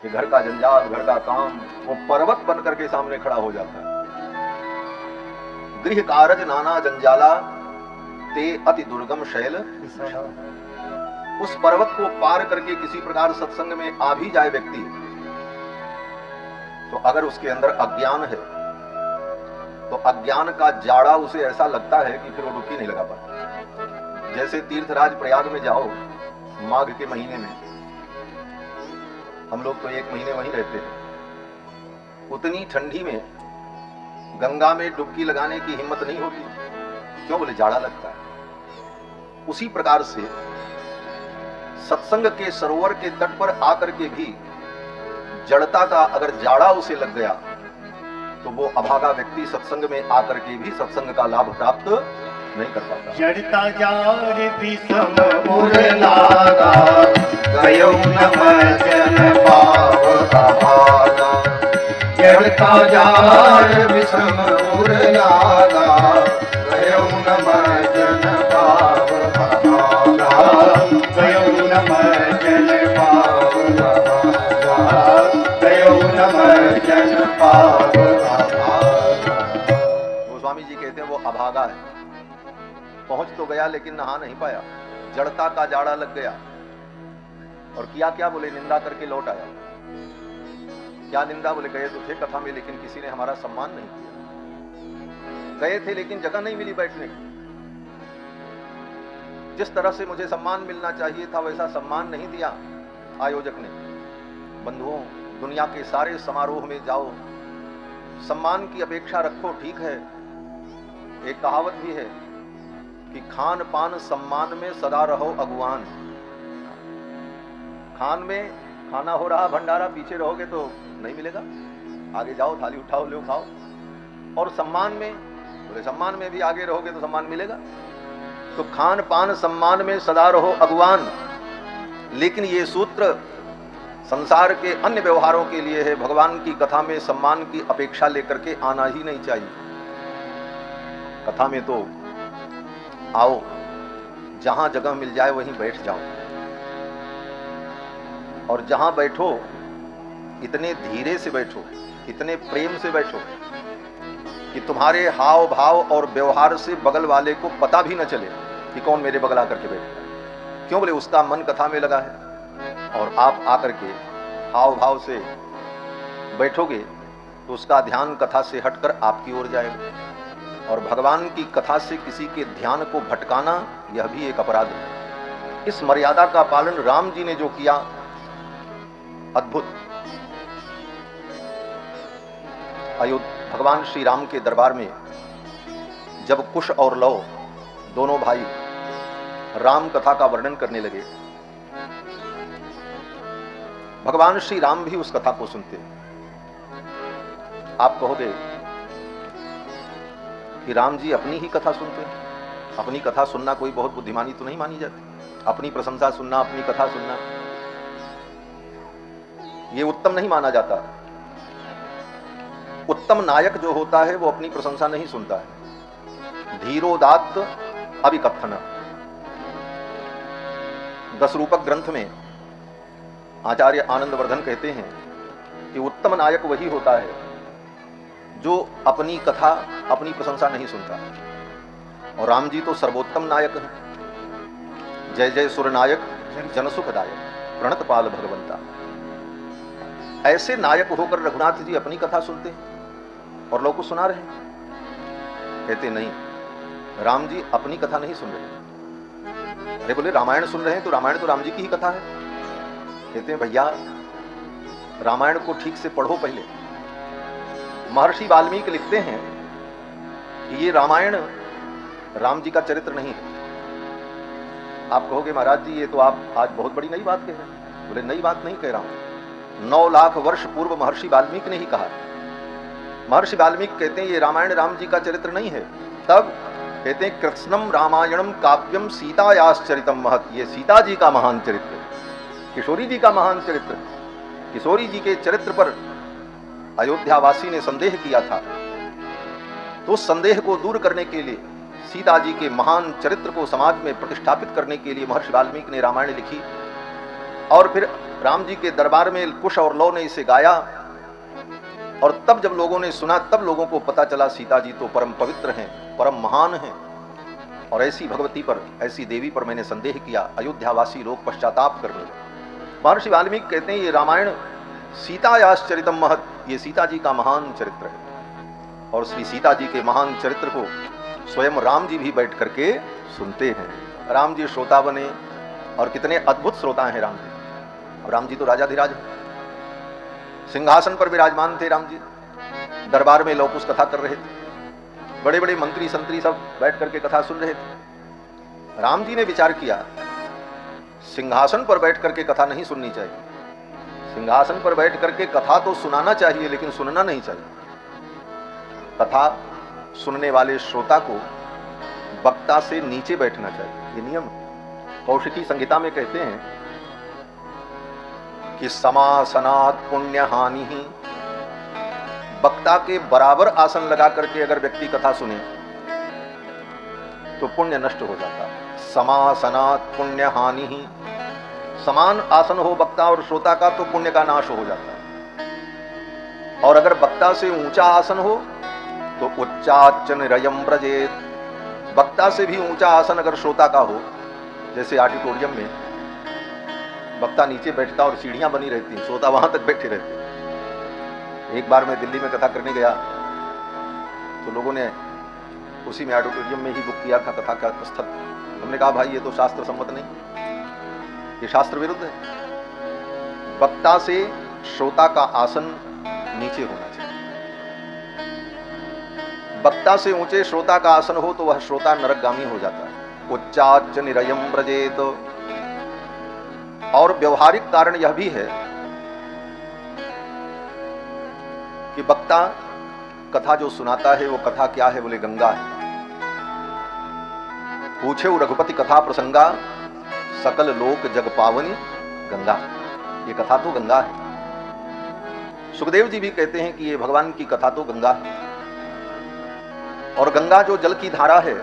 कि घर का जंजाल, घर का काम वो पर्वत बन करके सामने खड़ा हो जाता है। गृह कारज नाना जंजाला ते अति दुर्गम शैल। उस पर्वत को पार करके किसी प्रकार सत्संग में आ भी जाए व्यक्ति, तो अगर उसके अंदर अज्ञान है तो अज्ञान का जाड़ा उसे ऐसा लगता है कि फिर वो डुबकी नहीं लगा पाता। जैसे तीर्थराज प्रयाग में जाओ माघ के महीने में, हम लोग तो 1 महीने वहीं रहते हैं, उतनी ठंडी में गंगा में डुबकी लगाने की हिम्मत नहीं होती। क्यों? बोले जाड़ा लगता है। उसी प्रकार से सत्संग के सरोवर के तट पर आकर के भी जड़ता का अगर जाड़ा उसे लग गया तो वो अभागा व्यक्ति सत्संग में आकर के भी सत्संग का लाभ प्राप्त नहीं कर पाता। जड़ता जाड़ विषम उर लागा, गयो न मजन पाव अभागा। जड़ता जाड़ विषम उर लागा, गयो न मजन पाव अभागा। गयो न मजन पाव अभागा, गयो न मजन पाव अभागा। गोस्वामी जी कहते हैं वो अभागा है, पहुंच तो गया लेकिन नहा नहीं पाया, जड़ता का जाड़ा लग गया। और किया क्या? बोले निंदा करके लौट आया। क्या निंदा? बोले गए तो थे कथा में लेकिन किसी ने हमारा सम्मान नहीं किया। गए थे लेकिन जगह नहीं मिली बैठने की। जिस तरह से मुझे सम्मान मिलना चाहिए था वैसा सम्मान नहीं दिया आयोजक ने। बंधुओं, दुनिया के सारे समारोह में जाओ, सम्मान की अपेक्षा रखो, ठीक है। एक कहावत भी है कि खान पान सम्मान में सदा रहो अगुवान। खान में खाना हो रहा भंडारा, पीछे रहोगे तो नहीं मिलेगा। आगे जाओ, थाली उठाओ, लो खाओ। और सम्मान में, बोले सम्मान में भी आगे रहोगे तो सम्मान मिलेगा। तो खान पान सम्मान में सदा रहो अगुवान। लेकिन ये सूत्र संसार के अन्य व्यवहारों के लिए है। भगवान की कथा में सम्मान की अपेक्षा लेकर के आना ही नहीं चाहिए। कथा में तो आओ, जहां जगह मिल जाए वहीं बैठ जाओ, और जहां बैठो इतने धीरे से बैठो, इतने प्रेम से बैठो कि तुम्हारे हाव भाव और व्यवहार से बगल वाले को पता भी न चले कि कौन मेरे बगल आकर के बैठा। क्यों? बोले उसका मन कथा में लगा है, और आप आकर के हाव भाव से बैठोगे तो उसका ध्यान कथा से हटकर आपकी ओर जाएगा। और भगवान की कथा से किसी के ध्यान को भटकाना यह भी एक अपराध है। इस मर्यादा का पालन राम जी ने जो किया, अद्भुत। भगवान श्री राम के दरबार में जब कुश और लव दोनों भाई राम कथा का वर्णन करने लगे, भगवान श्री राम भी उस कथा को सुनते। आप कहोगे कि राम जी अपनी ही कथा सुनते हैं। अपनी कथा सुनना कोई बहुत बुद्धिमानी तो नहीं मानी जाती। अपनी प्रशंसा सुनना, अपनी कथा सुनना, ये उत्तम नहीं माना जाता। उत्तम नायक जो होता है वो अपनी प्रशंसा नहीं सुनता है। धीरोदात्त अभिकथन, 10 रूपक ग्रंथ में आचार्य आनंदवर्धन कहते हैं कि उत्तम नायक वही होता है जो अपनी कथा, अपनी प्रशंसा नहीं सुनता। और राम जी तो सर्वोत्तम नायक हैं। जय जय सुर नायक, जन सुखदायक, प्रणत पाल भगवंता। ऐसे नायक होकर रघुनाथ जी अपनी कथा सुनते हैं और लोग को सुना रहे हैं। कहते नहीं, राम जी अपनी कथा नहीं सुन रहे। अरे बोले रामायण सुन रहे हैं तो रामायण तो राम जी की ही कथा है। कहते हैं भैया रामायण को ठीक से पढ़ो पहले। महर्षि वाल्मीकि लिखते हैं कि ये रामायण राम जी का चरित्र नहीं है। आप कहोगे महाराज जी ये तो आप आज बहुत बड़ी नई बात कह रहे हैं। बोले नई बात नहीं कह रहा हूं, 9 लाख वर्ष पूर्व महर्षि वाल्मीकि ने ही कहा। महर्षि वाल्मीकि कहते हैं ये रामायण राम जी का चरित्र नहीं है। तब कहते हैं कृत्स्नम रामायणम काव्यम सीतायाश्चरितम महत। ये सीता जी का महान चरित्र है, किशोरी जी का महान चरित्र। किशोरी जी के चरित्र पर अयोध्यावासी ने संदेह किया था, तो उस संदेह को दूर करने के लिए, सीता जी के महान चरित्र को समाज में प्रतिष्ठापित करने के लिए महर्षि वाल्मीकि ने रामायण लिखी। और फिर राम जी के दरबार में कुश और लौ ने इसे गाया, और तब जब लोगों ने सुना तब लोगों को पता चला सीता जी तो परम पवित्र हैं, परम महान हैं, और ऐसी भगवती पर, ऐसी देवी पर मैंने संदेह किया। अयोध्यावासी लोग पश्चाताप करने लगे। महर्षि वाल्मीकि कहते हैं ये रामायण सीतायाश्चरितम महत्, ये सीता जी का महान चरित्र है, और श्री सीता जी के महान चरित्र को स्वयं राम जी भी बैठ करके सुनते हैं। राम जी श्रोता बने, और कितने अद्भुत श्रोता हैं राम जी। और राम जी तो राजाधिराज हैं, सिंहासन पर विराजमान थे राम जी, दरबार में लौकुश कथा कर रहे थे, बड़े बड़े मंत्री संतरी सब बैठ करके कथा सुन रहे थे। राम जी ने विचार किया सिंहासन पर बैठ करके कथा नहीं सुननी चाहिए, सिंहासन पर बैठ करके कथा तो सुनाना चाहिए लेकिन सुनना नहीं चाहिए। कथा सुनने वाले श्रोता को वक्ता से नीचे बैठना चाहिए, ये नियम कौशिकी संहिता में कहते हैं कि समासनात् पुण्य हानि ही, वक्ता के बराबर आसन लगा करके अगर व्यक्ति कथा सुने तो पुण्य नष्ट हो जाता है। समासनात् पुण्य हानि ही, समान आसन हो वक्ता और श्रोता का तो पुण्य का नाश हो जाता है। और अगर वक्ता से ऊंचा आसन हो तो उच्चाच्च निरयम व्रजेत, वक्ता से भी ऊंचा आसन अगर श्रोता का हो, जैसे ऑडिटोरियम में वक्ता नीचे बैठता और सीढ़ियां बनी रहती हैं, श्रोता वहां तक बैठे रहते हैं। एक बार मैं दिल्ली में कथा करने गया तो लोगों ने उसी में ऑडिटोरियम में ही बुक किया था कथा का स्थल। हमने कहा भाई ये तो शास्त्र सम्मत नहीं, ये शास्त्र विरुद्ध है। वक्ता से श्रोता का आसन नीचे होना चाहिए, वक्ता से ऊंचे श्रोता का आसन हो तो वह श्रोता नरकगामी हो जाता है। उच्चाच्च निरयम व्रजेत। और व्यवहारिक कारण यह भी है कि वक्ता कथा जो सुनाता है वो कथा क्या है, बोले गंगा है। पूछे रघुपति कथा प्रसंगा, सकल लोक जग पावनी गंगा, ये कथा तो गंगा है। सुखदेव जी भी कहते हैं कि ये भगवान की कथा तो गंगा है। और गंगा जो जल की धारा है,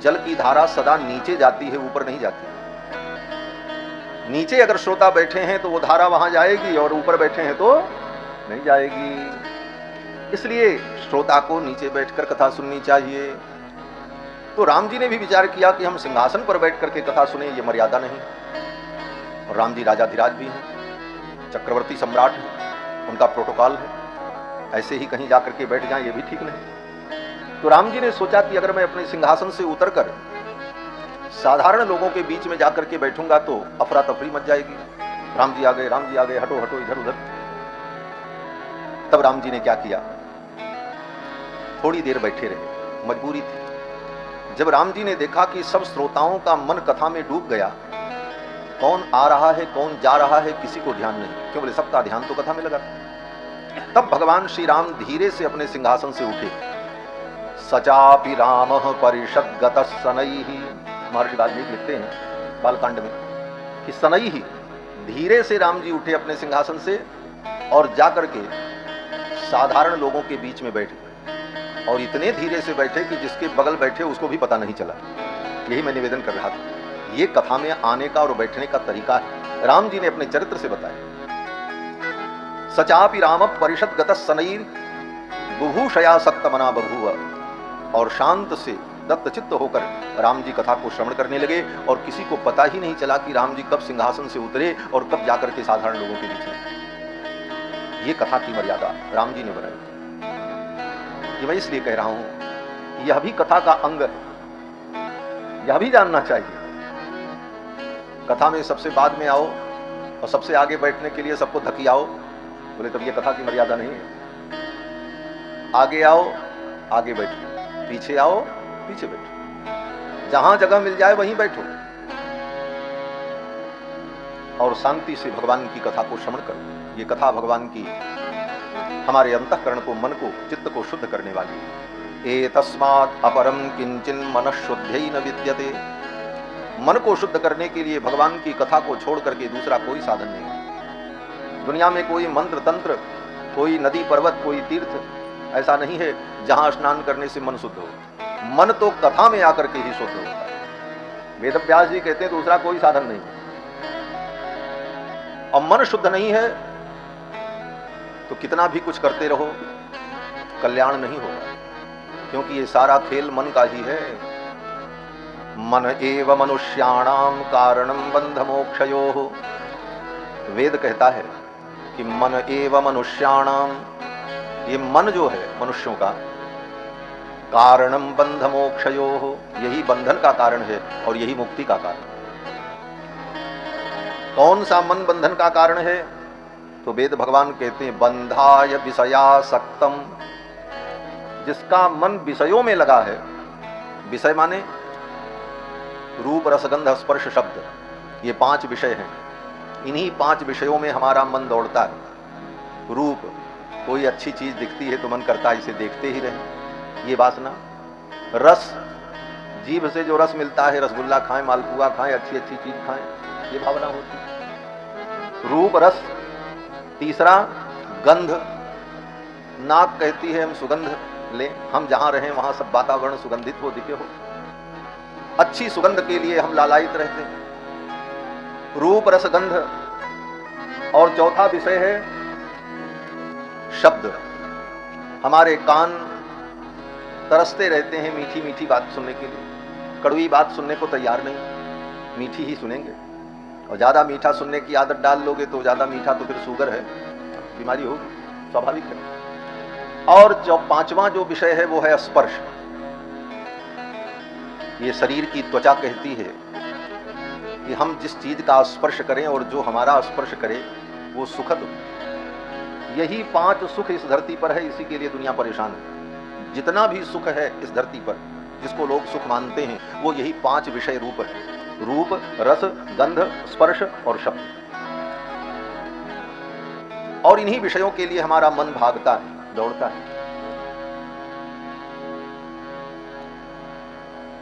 जल की धारा सदा नीचे जाती है, ऊपर नहीं जाती। नीचे अगर श्रोता बैठे हैं तो वो धारा वहां जाएगी, और ऊपर बैठे हैं तो नहीं जाएगी। इसलिए श्रोता को नीचे बैठकर कथा सुननी चाहिए। तो राम जी ने भी विचार किया कि हम सिंहासन पर बैठ करके कथा सुने, ये मर्यादा नहीं। और राम जी राजाधिराज भी हैं, चक्रवर्ती सम्राट हैं, उनका प्रोटोकॉल है, ऐसे ही कहीं जाकर के बैठ जाएं ये भी ठीक नहीं। तो राम जी ने सोचा कि अगर मैं अपने सिंहासन से उतरकर साधारण लोगों के बीच में जाकर के बैठूंगा तो अफरा तफरी मच जाएगी। राम जी आ गए, राम जी आ गए, हटो हटो इधर उधर। तब राम जी ने क्या किया, थोड़ी देर बैठे रहे, मजबूरी थी। जब राम जी ने देखा कि सब श्रोताओं का मन कथा में डूब गया, कौन आ रहा है कौन जा रहा है किसी को ध्यान नहीं, क्यों बोले सबका ध्यान तो कथा में लगा। तब भगवान श्री राम धीरे से अपने सिंहासन से उठे। सचापि रामः परिषद्गतः शनैः, महर्षि वाल्मीकि लिखते हैं बालकांड में कि शनैः, धीरे से राम जी उठे अपने सिंहासन से और जाकर के साधारण लोगों के बीच में बैठ गए। और इतने धीरे से बैठे कि जिसके बगल बैठे उसको भी पता नहीं चला। यही मैं निवेदन कर रहा था, ये कथा में आने का और बैठने का तरीका है, राम जी ने अपने चरित्र से बताया। सचापि रामः परिषद्गतः शनैः बुभूषया सक्तमना बभूव। और शांत से दत्तचित्त होकर राम जी कथा को श्रवण करने लगे, और किसी को पता ही नहीं चला कि राम जी कब सिंहासन से उतरे और कब जाकर के साधारण लोगों के बीच में। ये कथा की मर्यादा राम जी ने बनाई। ये मैं इसलिए कह रहा हूं, यह भी कथा का अंग है, यह भी जानना चाहिए। कथा में सबसे बाद में आओ और सबसे आगे बैठने के लिए सबको धकियाओ, बोले तब ये कथा की मर्यादा नहीं है। आगे आओ आगे बैठो, पीछे आओ पीछे बैठो, जहां जगह मिल जाए वहीं बैठो और शांति से भगवान की कथा को श्रवण करो। ये कथा भगवान की हमारे अंतःकरण को, मन को, चित्त को शुद्ध करने वाली है। एतस्मात् अपरम किंचिन मनःशुद्ध्यै न विद्यते। मन को शुद्ध करने के लिए भगवान की कथा को छोड़ करके दूसरा कोई साधन नहीं। दुनिया में कोई मंत्र तंत्र, कोई नदी पर्वत, कोई तीर्थ ऐसा नहीं है जहां स्नान करने से मन शुद्ध हो। मन तो कथा में आकर के ही शुद्ध होता है। वेदव्यास जी कहते हैं दूसरा कोई साधन नहीं। और मन शुद्ध नहीं है तो कितना भी कुछ करते रहो कल्याण नहीं होगा, क्योंकि ये सारा खेल मन का ही है। मन एव मनुष्याणाम कारणम बंध मोक्षयोः। वेद कहता है कि मन एव मनुष्याणाम, ये मन जो है मनुष्यों का, कारणम बंध मोक्षयोः, यही बंधन का कारण है और यही मुक्ति का कारण। कौन सा मन बंधन का कारण है? तो वेद भगवान कहते हैं बंधाय विषयासक्तम, जिसका मन विषयों में लगा है। विषय माने रूप रसगंध स्पर्श शब्द, ये 5 विषय हैं। इन्हीं 5 विषयों में हमारा मन दौड़ता है। रूप, कोई अच्छी चीज दिखती है तो मन करता है इसे देखते ही रहें, ये वासना। रस, जीभ से जो रस मिलता है, रसगुल्ला खाएं, मालपुआ खाएं, अच्छी अच्छी चीज खाएं, ये भावना होती है। रूप रस। तीसरा गंध, नाक कहती है हम सुगंध लें, हम जहां रहें वहां सब वातावरण सुगंधित हो, दिव्य हो, अच्छी सुगंध के लिए हम लालायित रहते हैं। रूप रस गंध। और चौथा विषय है शब्द। हमारे कान तरसते रहते हैं मीठी मीठी बात सुनने के लिए, कड़वी बात सुनने को तैयार नहीं, मीठी ही सुनेंगे। और ज्यादा मीठा सुनने की आदत डाल लोगे तो ज्यादा मीठा तो फिर शुगर है, बीमारी होगी, स्वाभाविक है। और जो 5वां जो विषय है वो है स्पर्श। ये शरीर की त्वचा कहती है कि हम जिस चीज का स्पर्श करें और जो हमारा स्पर्श करे वो सुखद हो। यही 5 सुख इस धरती पर है, इसी के लिए दुनिया परेशान है। जितना भी सुख है इस धरती पर, जिसको लोग सुख मानते हैं, वो यही 5 विषय रूप है। रूप रस गंध स्पर्श और शब्द। और इन्हीं विषयों के लिए हमारा मन भागता है, दौड़ता है।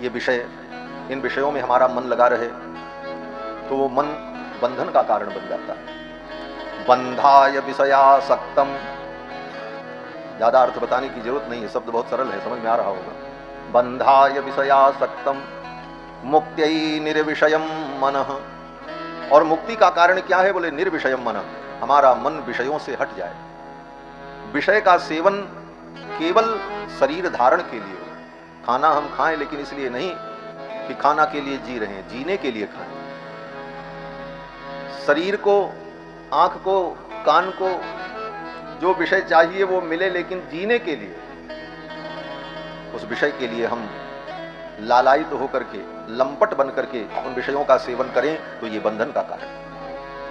ये विषय, इन विषयों में हमारा मन लगा रहे तो वो मन बंधन का कारण बन जाता है। बंधाय विषयासक्तम, ज्यादा अर्थ बताने की जरूरत नहीं है, शब्द बहुत सरल है, समझ में आ रहा होगा। बंधाय विषयासक्तम मुक्त्यै निर्विषयम मनः। और मुक्ति का कारण क्या है? बोले निर्विषयम मनः, हमारा मन विषयों से हट जाए। विषय का सेवन केवल शरीर धारण के लिए, खाना हम खाएं लेकिन इसलिए नहीं कि खाना के लिए जी रहे हैं, जीने के लिए खाएं। शरीर को, आंख को, कान को जो विषय चाहिए वो मिले, लेकिन जीने के लिए, उस विषय के लिए हम लालायित होकर के, लंपट बन करके उन विषयों का सेवन करें तो ये बंधन का कारण।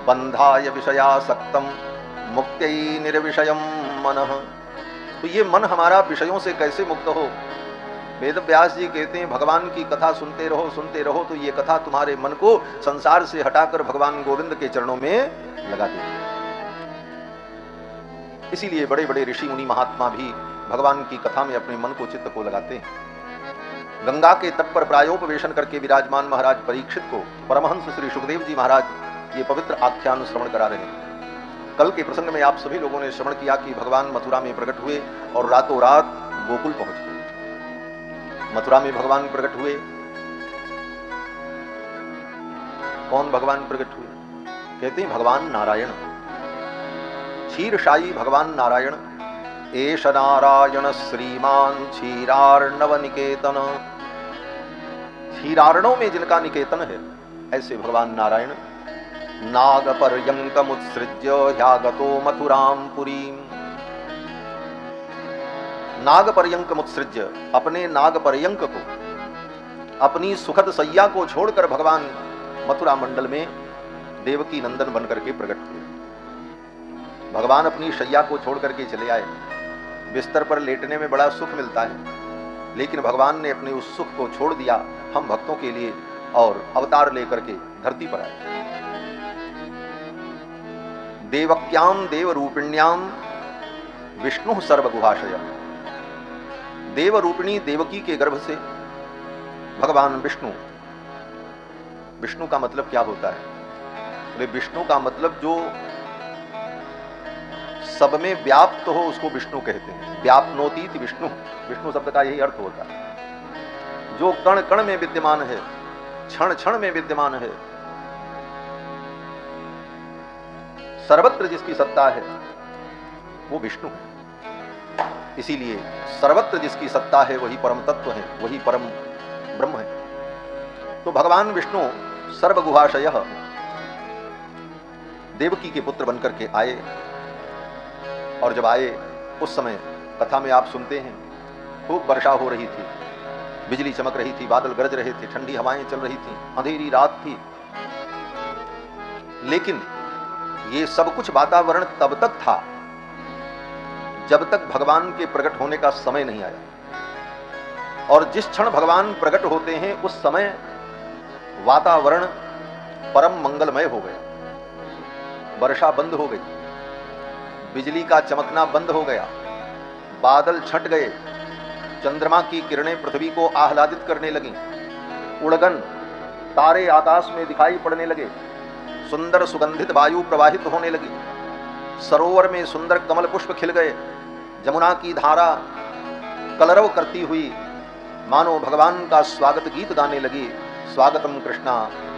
बंधाय विषयासक्तम मुक्त्यै निर्विषयम मनः। तो ये मन हमारा विषयों से कैसे मुक्त हो? वेद व्यास जी कहते हैं भगवान की कथा सुनते रहो तो ये कथा तुम्हारे मन को संसार से हटाकर भगवान गोविंद के चरणों में लगा देगी। इसीलिए बड़े बड़े ऋषि मुनि महात्मा भी भगवान की कथा में अपने मन को, चित्त को लगाते हैं। गंगा के तट पर प्रायोपवेशन करके विराजमान महाराज परीक्षित को परमहंस श्री सुखदेव जी महाराज ये पवित्र आख्यान श्रवण करा रहे हैं। कल के प्रसंग में आप सभी लोगों ने श्रवण किया कि भगवान मथुरा में प्रकट हुए और रातों रात गोकुल पहुंच गए। मथुरा में भगवान प्रकट हुए। कौन भगवान प्रकट हुए? कहते हैं भगवान नारायण, क्षीरशायी भगवान नारायण। एष नारायण श्रीमान क्षीरार्णव निकेतन। क्षीरार्णव में जिनका निकेतन है, ऐसे भगवान नारायण नाग पर्यंकमुत्सृज्य ह्यागतो मथुराम पुरीम। नाग पर्यंकमुत्सृज्य, अपने नाग पर्यंक को, अपनी सुखद सैया को छोड़कर भगवान मथुरा मंडल में देवकी नंदन बनकर के प्रकट हुए। भगवान अपनी शैया को छोड़ करके चले आए। बिस्तर पर लेटने में बड़ा सुख मिलता है, लेकिन भगवान ने अपने उस सुख को छोड़ दिया हम भक्तों के लिए और अवतार लेकर के धरती पर आए। देवक्याम देव रूपिण्याम विष्णु सर्वगुहाशय। देव रूपिणी देवकी के गर्भ से भगवान विष्णु, विष्णु का मतलब क्या होता है? विष्णु का मतलब जो सब में व्याप्त हो उसको विष्णु कहते हैं। व्याप्नोतीति विष्णु, विष्णु शब्द का यही अर्थ होता है। जो कण कण में विद्यमान है, क्षण क्षण में विद्यमान है, सर्वत्र जिसकी सत्ता है वो विष्णु है। इसीलिए सर्वत्र जिसकी सत्ता है वही परम तत्व है, वही परम ब्रह्म है। तो भगवान विष्णु सर्वगुहाशयः देवकी के पुत्र बनकर के आए, और जब आए उस समय कथा में आप सुनते हैं खूब वर्षा हो रही थी, बिजली चमक रही थी, बादल गरज रहे थे, ठंडी हवाएं चल रही थी, अंधेरी रात थी। लेकिन ये सब कुछ वातावरण तब तक था जब तक भगवान के प्रकट होने का समय नहीं आया। और जिस क्षण भगवान प्रकट होते हैं उस समय वातावरण परम मंगलमय हो गया। वर्षा बंद हो गई, बिजली का चमकना बंद हो गया, बादल छट गए, चंद्रमा की किरणें पृथ्वी को आह्लादित करने लगीं, उड़गन तारे आकाश में दिखाई पड़ने लगे, सुंदर सुगंधित वायु प्रवाहित होने लगी, सरोवर में सुंदर कमल पुष्प खिल गए, जमुना की धारा कलरव करती हुई मानो भगवान का स्वागत गीत गाने लगी, स्वागतम कृष्णा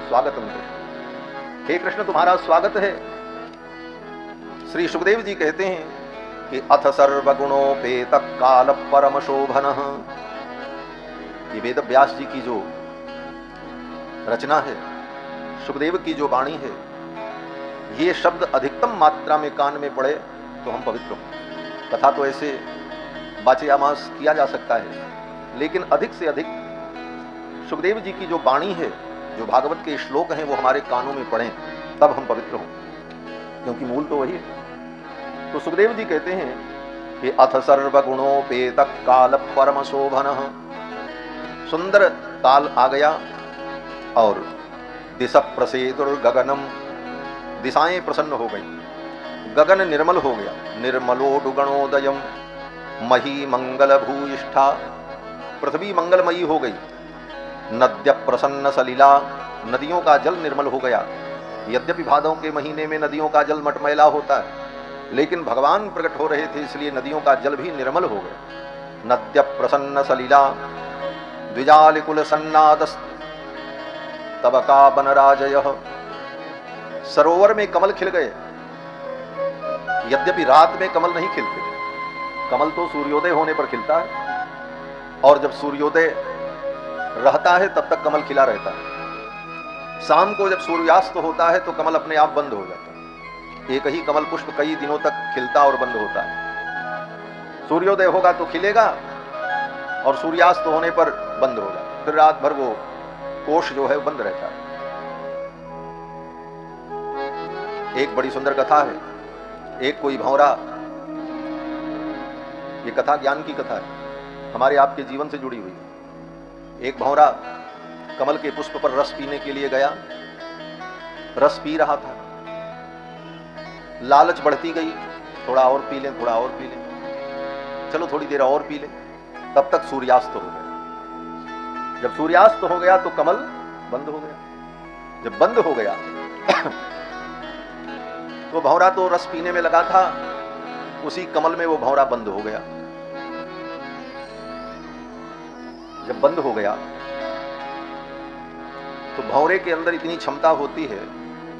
स्वागतम कृष्ण। हे कृष्ण तुम्हारा स्वागत है। श्री सुखदेव जी कहते हैं कि अथ सर्वगुणोपेत काल परम शोभनः। ये वेद व्यास जी की जो रचना है, सुखदेव की जो वाणी है, ये शब्द अधिकतम मात्रा में कान में पड़े तो हम पवित्र हों। कथा तो ऐसे वाचयामास किया जा सकता है, लेकिन अधिक से अधिक सुखदेव जी की जो वाणी है, जो भागवत के श्लोक हैं, वो हमारे कानों में पड़े तब हम पवित्र हों, क्योंकि मूल तो वही है। तो सुखदेव जी कहते हैं कि अथ सर्वगुणोपेत काल परम शोभनः। सुंदर काल आ गया और दिश प्रसेदुर्गगनम, दिशाएं प्रसन्न हो गई, गगन निर्मल हो गया, निर्मलोडुगणोदयम मही मंगल भूयिष्ठा, पृथ्वी मंगलमयी हो गई, नद्य प्रसन्न सलिला, नदियों का जल निर्मल हो गया। यद्यपि भादों के महीने में नदियों का जल मटमैला होता है, लेकिन भगवान प्रकट हो रहे थे इसलिए नदियों का जल भी निर्मल हो गया। नद्य प्रसन्न सलिला द्विजालिकुल सन्नादस्त तबका बनराजयः, सरोवर में कमल खिल गए। यद्यपि रात में कमल नहीं खिलते, कमल तो सूर्योदय होने पर खिलता है, और जब सूर्योदय रहता है तब तक कमल खिला रहता है। शाम को जब सूर्यास्त होता है तो कमल अपने आप बंद हो जाता है। एक ही कमल पुष्प कई दिनों तक खिलता और बंद होता है। सूर्योदय होगा तो खिलेगा और सूर्यास्त होने पर बंद हो जाता, फिर रात भर वो कोश जो है वो बंद रहता है। एक बड़ी सुंदर कथा है। एक कोई भंवरा, ये कथा ज्ञान की कथा है, हमारे आपके जीवन से जुड़ी हुई है। एक भंवरा कमल के पुष्प पर रस पीने के लिए गया, रस पी रहा था, लालच बढ़ती गई, थोड़ा और पी लें, थोड़ा और पी लें, चलो थोड़ी देर और पी लें, तब तक सूर्यास्त हो गया। जब सूर्यास्त हो गया तो कमल बंद हो गया। जब बंद हो गया तो भंवरा तो रस पीने में लगा था, उसी कमल में वो भंवरा बंद हो गया। जब बंद हो गया तो भंवरे के अंदर इतनी क्षमता होती है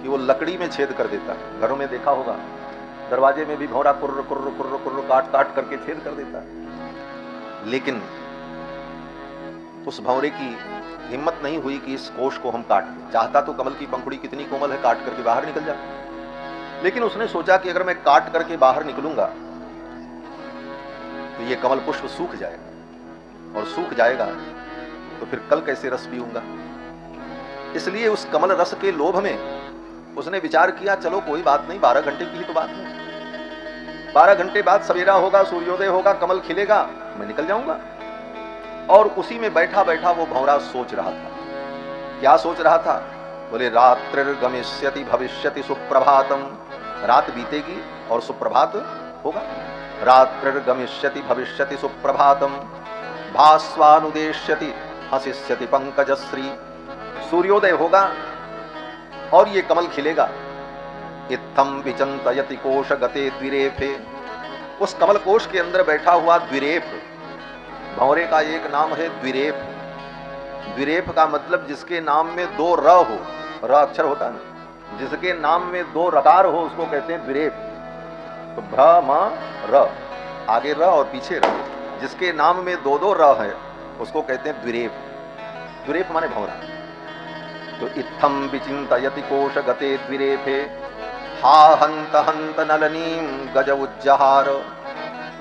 कि वो लकड़ी में छेद कर देता है। घरों में देखा होगा, दरवाजे में भी भंवरा कुर्र कुर्र कुर्र कुर्र काट काट करके छेद कर देता है। लेकिन उस भंवरे की हिम्मत नहीं हुई कि इस कोश को हम काट दें। चाहता तो कमल की पंखुड़ी कितनी कोमल है, काट करके बाहर निकल जाए, लेकिन उसने सोचा कि अगर मैं काट करके बाहर निकलूंगा तो ये कमल पुष्प सूख जाएगा, और सूख जाएगा तो फिर कल कैसे रस पीऊंगा। इसलिए उस कमल रस के लोभ में उसने विचार किया, चलो कोई बात नहीं, 12 घंटे की ही तो बात है, 12 घंटे बाद सवेरा होगा, सूर्योदय होगा, कमल खिलेगा, मैं निकल जाऊंगा। और उसी में बैठा बैठा वो भंवरा सोच रहा था। क्या सोच रहा था? बोले रात्रिर्गमिष्यति भविष्यति सुप्रभातम, रात बीतेगी और सुप्रभात होगा। रात्रिर्गमिष्यति भविष्यति सुप्रभातम भास्वानुदेश्यति हसिष्यति पंकजश्री, सूर्योदय होगा और ये कमल खिलेगा। इत्थम विचंतयति कोश गते द्विरेफे, उस कमल कोश के अंदर बैठा हुआ द्विरेफ, भंवरे का एक नाम है द्विरेफ। द्विरेफ का मतलब जिसके नाम में 2 र हो, र अक्षर होता है ना, जिसके नाम में 2 रकार हो उसको कहते हैं द्विरेफ। तो भ्र म र, आगे र और पीछे र, जिसके नाम में 2 र है उसको कहते हैं द्विरेफ। द्विरेफ माने भंवरा। तो इत्थम विचिंतयति कोश गते द्विरेफे हा हंत हंत नलनीम गज उज्जहार।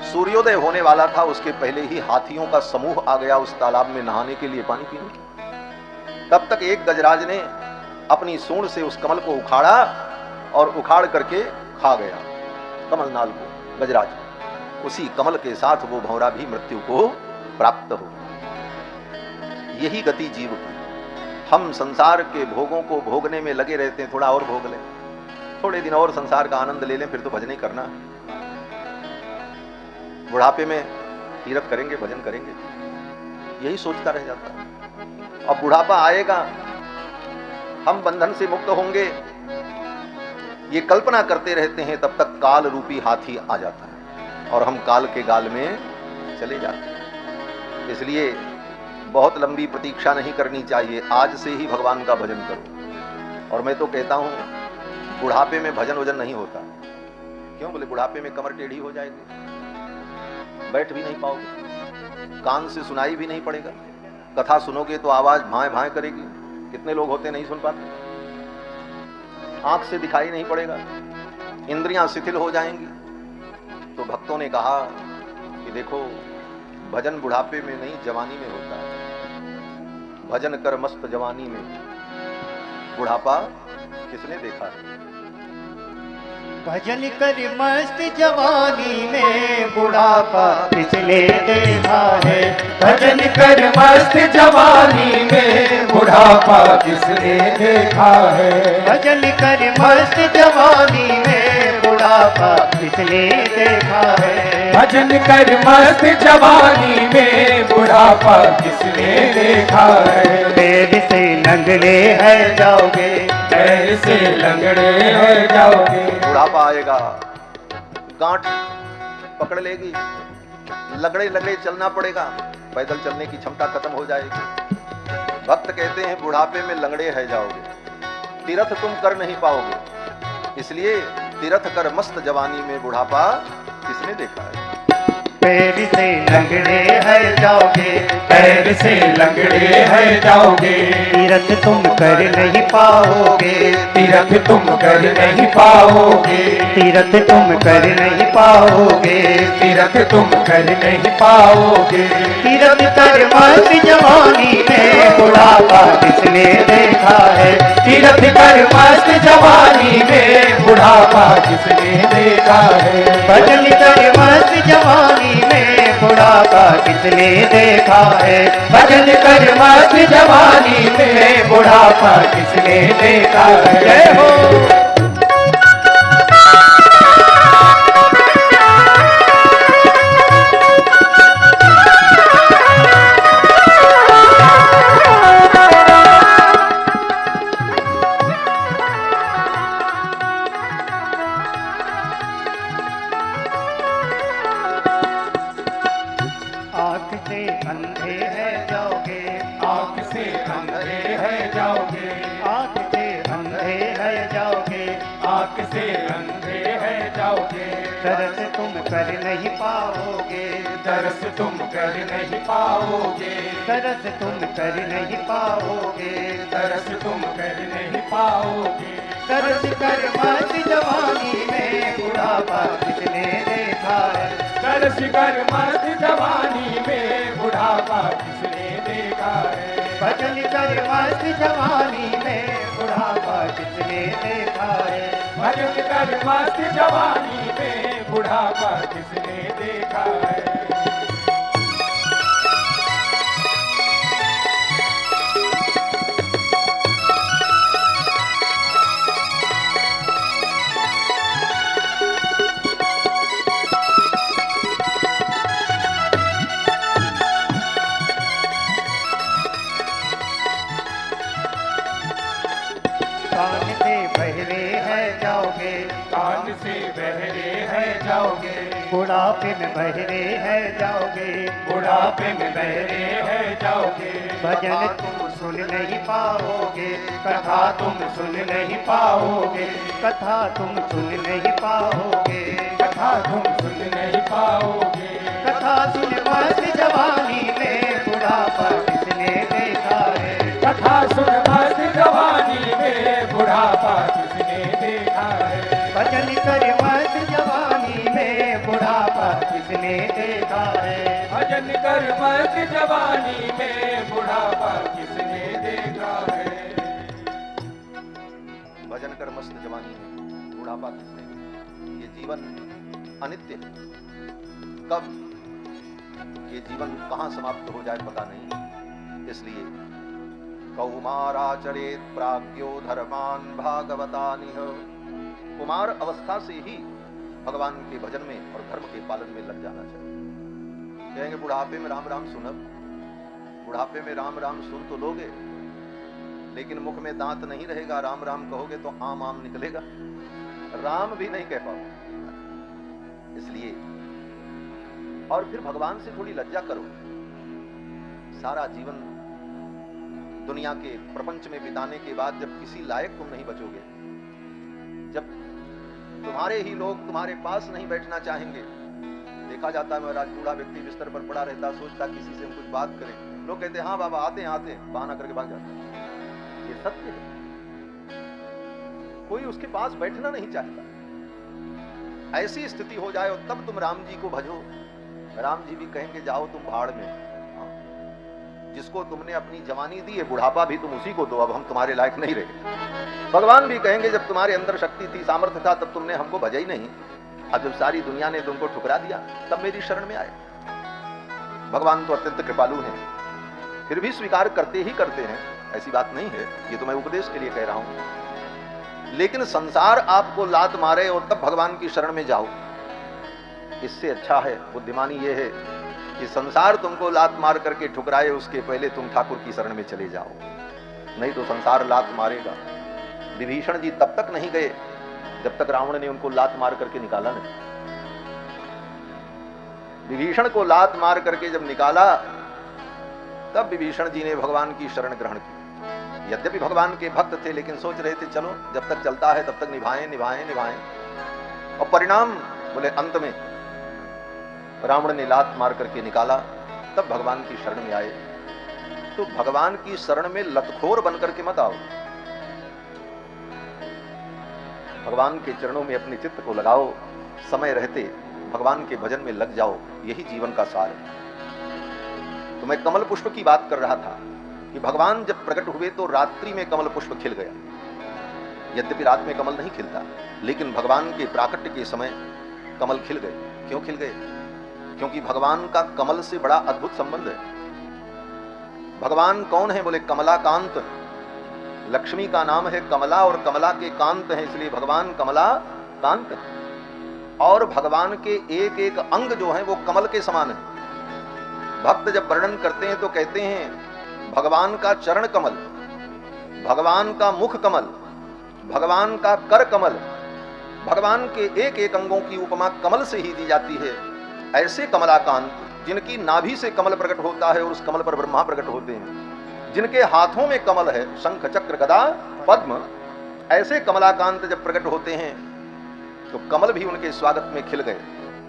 सूर्योदय होने वाला था, उसके पहले ही हाथियों का समूह आ गया उस तालाब में नहाने के लिए, पानी पीने। तब तक एक गजराज ने अपनी सूंड से उस कमल को उखाड़ा और उखाड़ करके खा गया कमल नाल को गजराज। उसी कमल के साथ वो भंवरा भी मृत्यु को प्राप्त हो। यही गति जीव की। हम संसार के भोगों को भोगने में लगे रहते हैं, थोड़ा और भोग लें, थोड़े दिन और संसार का आनंद ले लें, फिर तो भजन ही करना है। बुढ़ापे में तीर्थ करेंगे, भजन करेंगे, यही सोचता रह जाता है। अब बुढ़ापा आएगा, हम बंधन से मुक्त होंगे, ये कल्पना करते रहते हैं, तब तक काल रूपी हाथी आ जाता है और हम काल के गाल में चले जाते हैं। इसलिए बहुत लंबी प्रतीक्षा नहीं करनी चाहिए, आज से ही भगवान का भजन करो। और मैं तो कहता हूं बुढ़ापे में भजन वजन नहीं होता। क्यों? बोले बुढ़ापे में कमर टेढ़ी हो जाएगी, बैठ भी नहीं पाओगे, कान से सुनाई भी नहीं पड़ेगा, कथा सुनोगे तो आवाज भाएं भाएं करेगी। कितने लोग होते नहीं सुन पाते, आंख से दिखाई नहीं पड़ेगा, इंद्रियां शिथिल हो जाएंगी। तो भक्तों ने कहा कि देखो भजन बुढ़ापे में नहीं जवानी में होता है। भजन कर मस्त जवानी में, बुढ़ापा किसने देखा है? भजन कर मस्त जवानी में, बुढ़ापा किसने देखा है। भजन कर मस्त जवानी में, बुढ़ापा किसने देखा है। भजन कर मस्त जवानी में, बुढ़ापा किसने देखा है। भजन कर मस्त जवानी में, बुढ़ापा किसने देखा है। पैर से लंगड़े है जाओगे, पैर से लंगड़े है जाओगे। बुढ़ापा आएगा, गांठ पकड़ लेगी, लगड़े लगड़े चलना पड़ेगा, पैदल चलने की क्षमता खत्म हो जाएगी। भक्त कहते हैं बुढ़ापे में लंगड़े है जाओगे, तीर्थ तुम कर नहीं पाओगे। इसलिए तीर्थ कर मस्त जवानी में, बुढ़ापा किसने देखा है। पैर से लंगड़े है जाओगे, पैर से लंगड़े है जाओगे। तीर्थ तुम कर नहीं पाओगे, तीर्थ तुम कर नहीं पाओगे। तीर्थ तुम कर नहीं पाओगे, तीर्थ तुम कर नहीं पाओगे। तीर्थ कर मस्त जवानी में, बुढ़ापा किसने देखा है। तीर्थ कर मस्त जवानी में, बुढ़ापा किसने देखा है। भजन कर मस्त जवानी में, बुढ़ापा किसने देखा है। भजन कर मस्त जवानी में, बुढ़ापा किसने देखा है। जय हो। आँख से अंधे है जाओगे, आँख से अंधे है जाओगे। आँख से अंधे है जाओगे, आँख से अंधे है जाओगे। दरस तुम कर नहीं पाओगे, दरस तुम कर नहीं पाओगे। दरस तुम कर नहीं पाओगे, दरस तुम कर नहीं पाओगे। दरस कर मस्त जवानी में, बुढ़ापा किसने देखा है। दरस कर मस्त जवानी में, बुढ़ापा किसने देखा है। भजन कर मस्त जवानी में, बुढ़ापा किसने देखा है। भजन कर मस्त जवानी में, बुढ़ापा किसने देखा है। कान से बहरे है जाओगे, कान से बहरे है जाओगे। बुढ़ापे में बहरे है जाओगे, बुढ़ापे में बहरे है जाओगे। भजन तुम सुन नहीं पाओगे, कथा तुम सुन नहीं पाओगे, कथा तुम सुन नहीं पाओगे, कथा तुम सुन नहीं पाओगे। कथा सुन मस्त जवानी में बुढ़ापा किसने देखा है, कथा सुन मस्त जवानी में बुढ़ापा किसने देखा है। भजन कर मस्त जवानी में बुढ़ापा किसने देखा है, भजन कर मस्त जवानी में बुढ़ापा किसने देखा है। भजन कर मस्त जवानी में बुढ़ापा किसने। ये जीवन अनित्य है, कब ये जीवन कहां समाप्त हो जाए पता नहीं। इसलिए कौमाराचरेत प्राज्ञो धर्मान भागवतानिह, कुमार अवस्था से ही भगवान के भजन में और धर्म के पालन में लग जाना चाहिए। कहेंगे बुढ़ापे में राम राम सुनब, बुढ़ापे में राम राम सुन तो लोगे, लेकिन मुख में दांत नहीं रहेगा, राम राम कहोगे तो आम आम निकलेगा, राम भी नहीं कह पाओगे। इसलिए और फिर भगवान से थोड़ी लज्जा करो। सारा जीवन दुनिया के प्रपंच में बिताने के बाद जब किसी लायक तुम नहीं बचोगे, जब तुम्हारे ही लोग तुम्हारे पास नहीं बैठना चाहेंगे, देखा जाता है महाराज बूढ़ा व्यक्ति बिस्तर पर पड़ा रहता, सोचता किसी से हम कुछ बात करें, लोग कहते हैं हाँ बाबा आते हैं आते हैं, बहाना करके भाग जाते हैं। ये सत्य है, कोई उसके पास बैठना नहीं चाहता। ऐसी स्थिति हो जाए और तब तुम राम जी को भजो, राम जी भी कहेंगे जाओ तुम भाड़ में, जिसको तुमने अपनी जवानी दी है बुढ़ापा भी तुम उसी को दो, अब हम तुम्हारे लायक नहीं रहे। भगवान भी कहेंगे जब तुम्हारे अंदर शक्ति थी सामर्थ्य था तब तुमने हमको भजा ही नहीं, अब जब सारी दुनिया ने तुमको ठुकरा दिया तब मेरी शरण में आए। भगवान तो अत्यंत कृपालु हैं, फिर भी स्वीकार करते ही करते हैं, ऐसी बात नहीं है, ये तो मैं उपदेश के लिए कह रहा हूं। लेकिन संसार आपको लात मारे और तब भगवान की शरण में जाओ, इससे अच्छा है, बुद्धिमानी ये है कि संसार तुमको लात मार करके ठुकराए उसके पहले तुम ठाकुर की शरण में चले जाओ, नहीं तो संसार लात मारेगा। विभीषण जी तब तक नहीं गए जब तक रावण ने उनको लात मार करके निकाला नहीं। विभीषण को लात मार करके जब निकाला तब विभीषण जी ने भगवान की शरण ग्रहण की। यद्यपि भगवान के भक्त थे लेकिन सोच रहे थे चलो जब तक चलता है तब तक निभाएं निभाएं निभाएं, और परिणाम बोले अंत में रावण ने लात मार करके निकाला, तब भगवान की शरण में आए। तो भगवान की शरण में लतखोर बन करके मत आओ, भगवान के चरणों में अपने चित्त को लगाओ, समय रहते भगवान के भजन में लग जाओ, यही जीवन का सार है। तो मैं कमल पुष्प की बात कर रहा था कि भगवान जब प्रकट हुए तो रात्रि में कमल पुष्प खिल गया। यद्यपि रात में कमल नहीं खिलता, लेकिन भगवान के प्राकट्य के समय कमल खिल गए। क्यों खिल गए? क्योंकि भगवान का कमल से बड़ा अद्भुत संबंध है। भगवान कौन है? बोले कमलाकांत, लक्ष्मी का नाम है कमला और कमला के कांत है, इसलिए भगवान कमला कांत है। और भगवान के एक एक अंग जो है वो कमल के समान है। भक्त जब वर्णन करते हैं तो कहते हैं भगवान का चरण कमल, भगवान का मुख कमल, भगवान का कर कमल, भगवान के एक एक अंगों की उपमा कमल से ही दी जाती है। ऐसे कमलाकांत जिनकी नाभि से कमल प्रकट होता है और उस कमल पर ब्रह्मा प्रकट होते हैं, जिनके हाथों में कमल है, शंख चक्र गदा पद्म, ऐसे कमलाकांत जब प्रकट होते हैं तो कमल भी उनके स्वागत में खिल गए।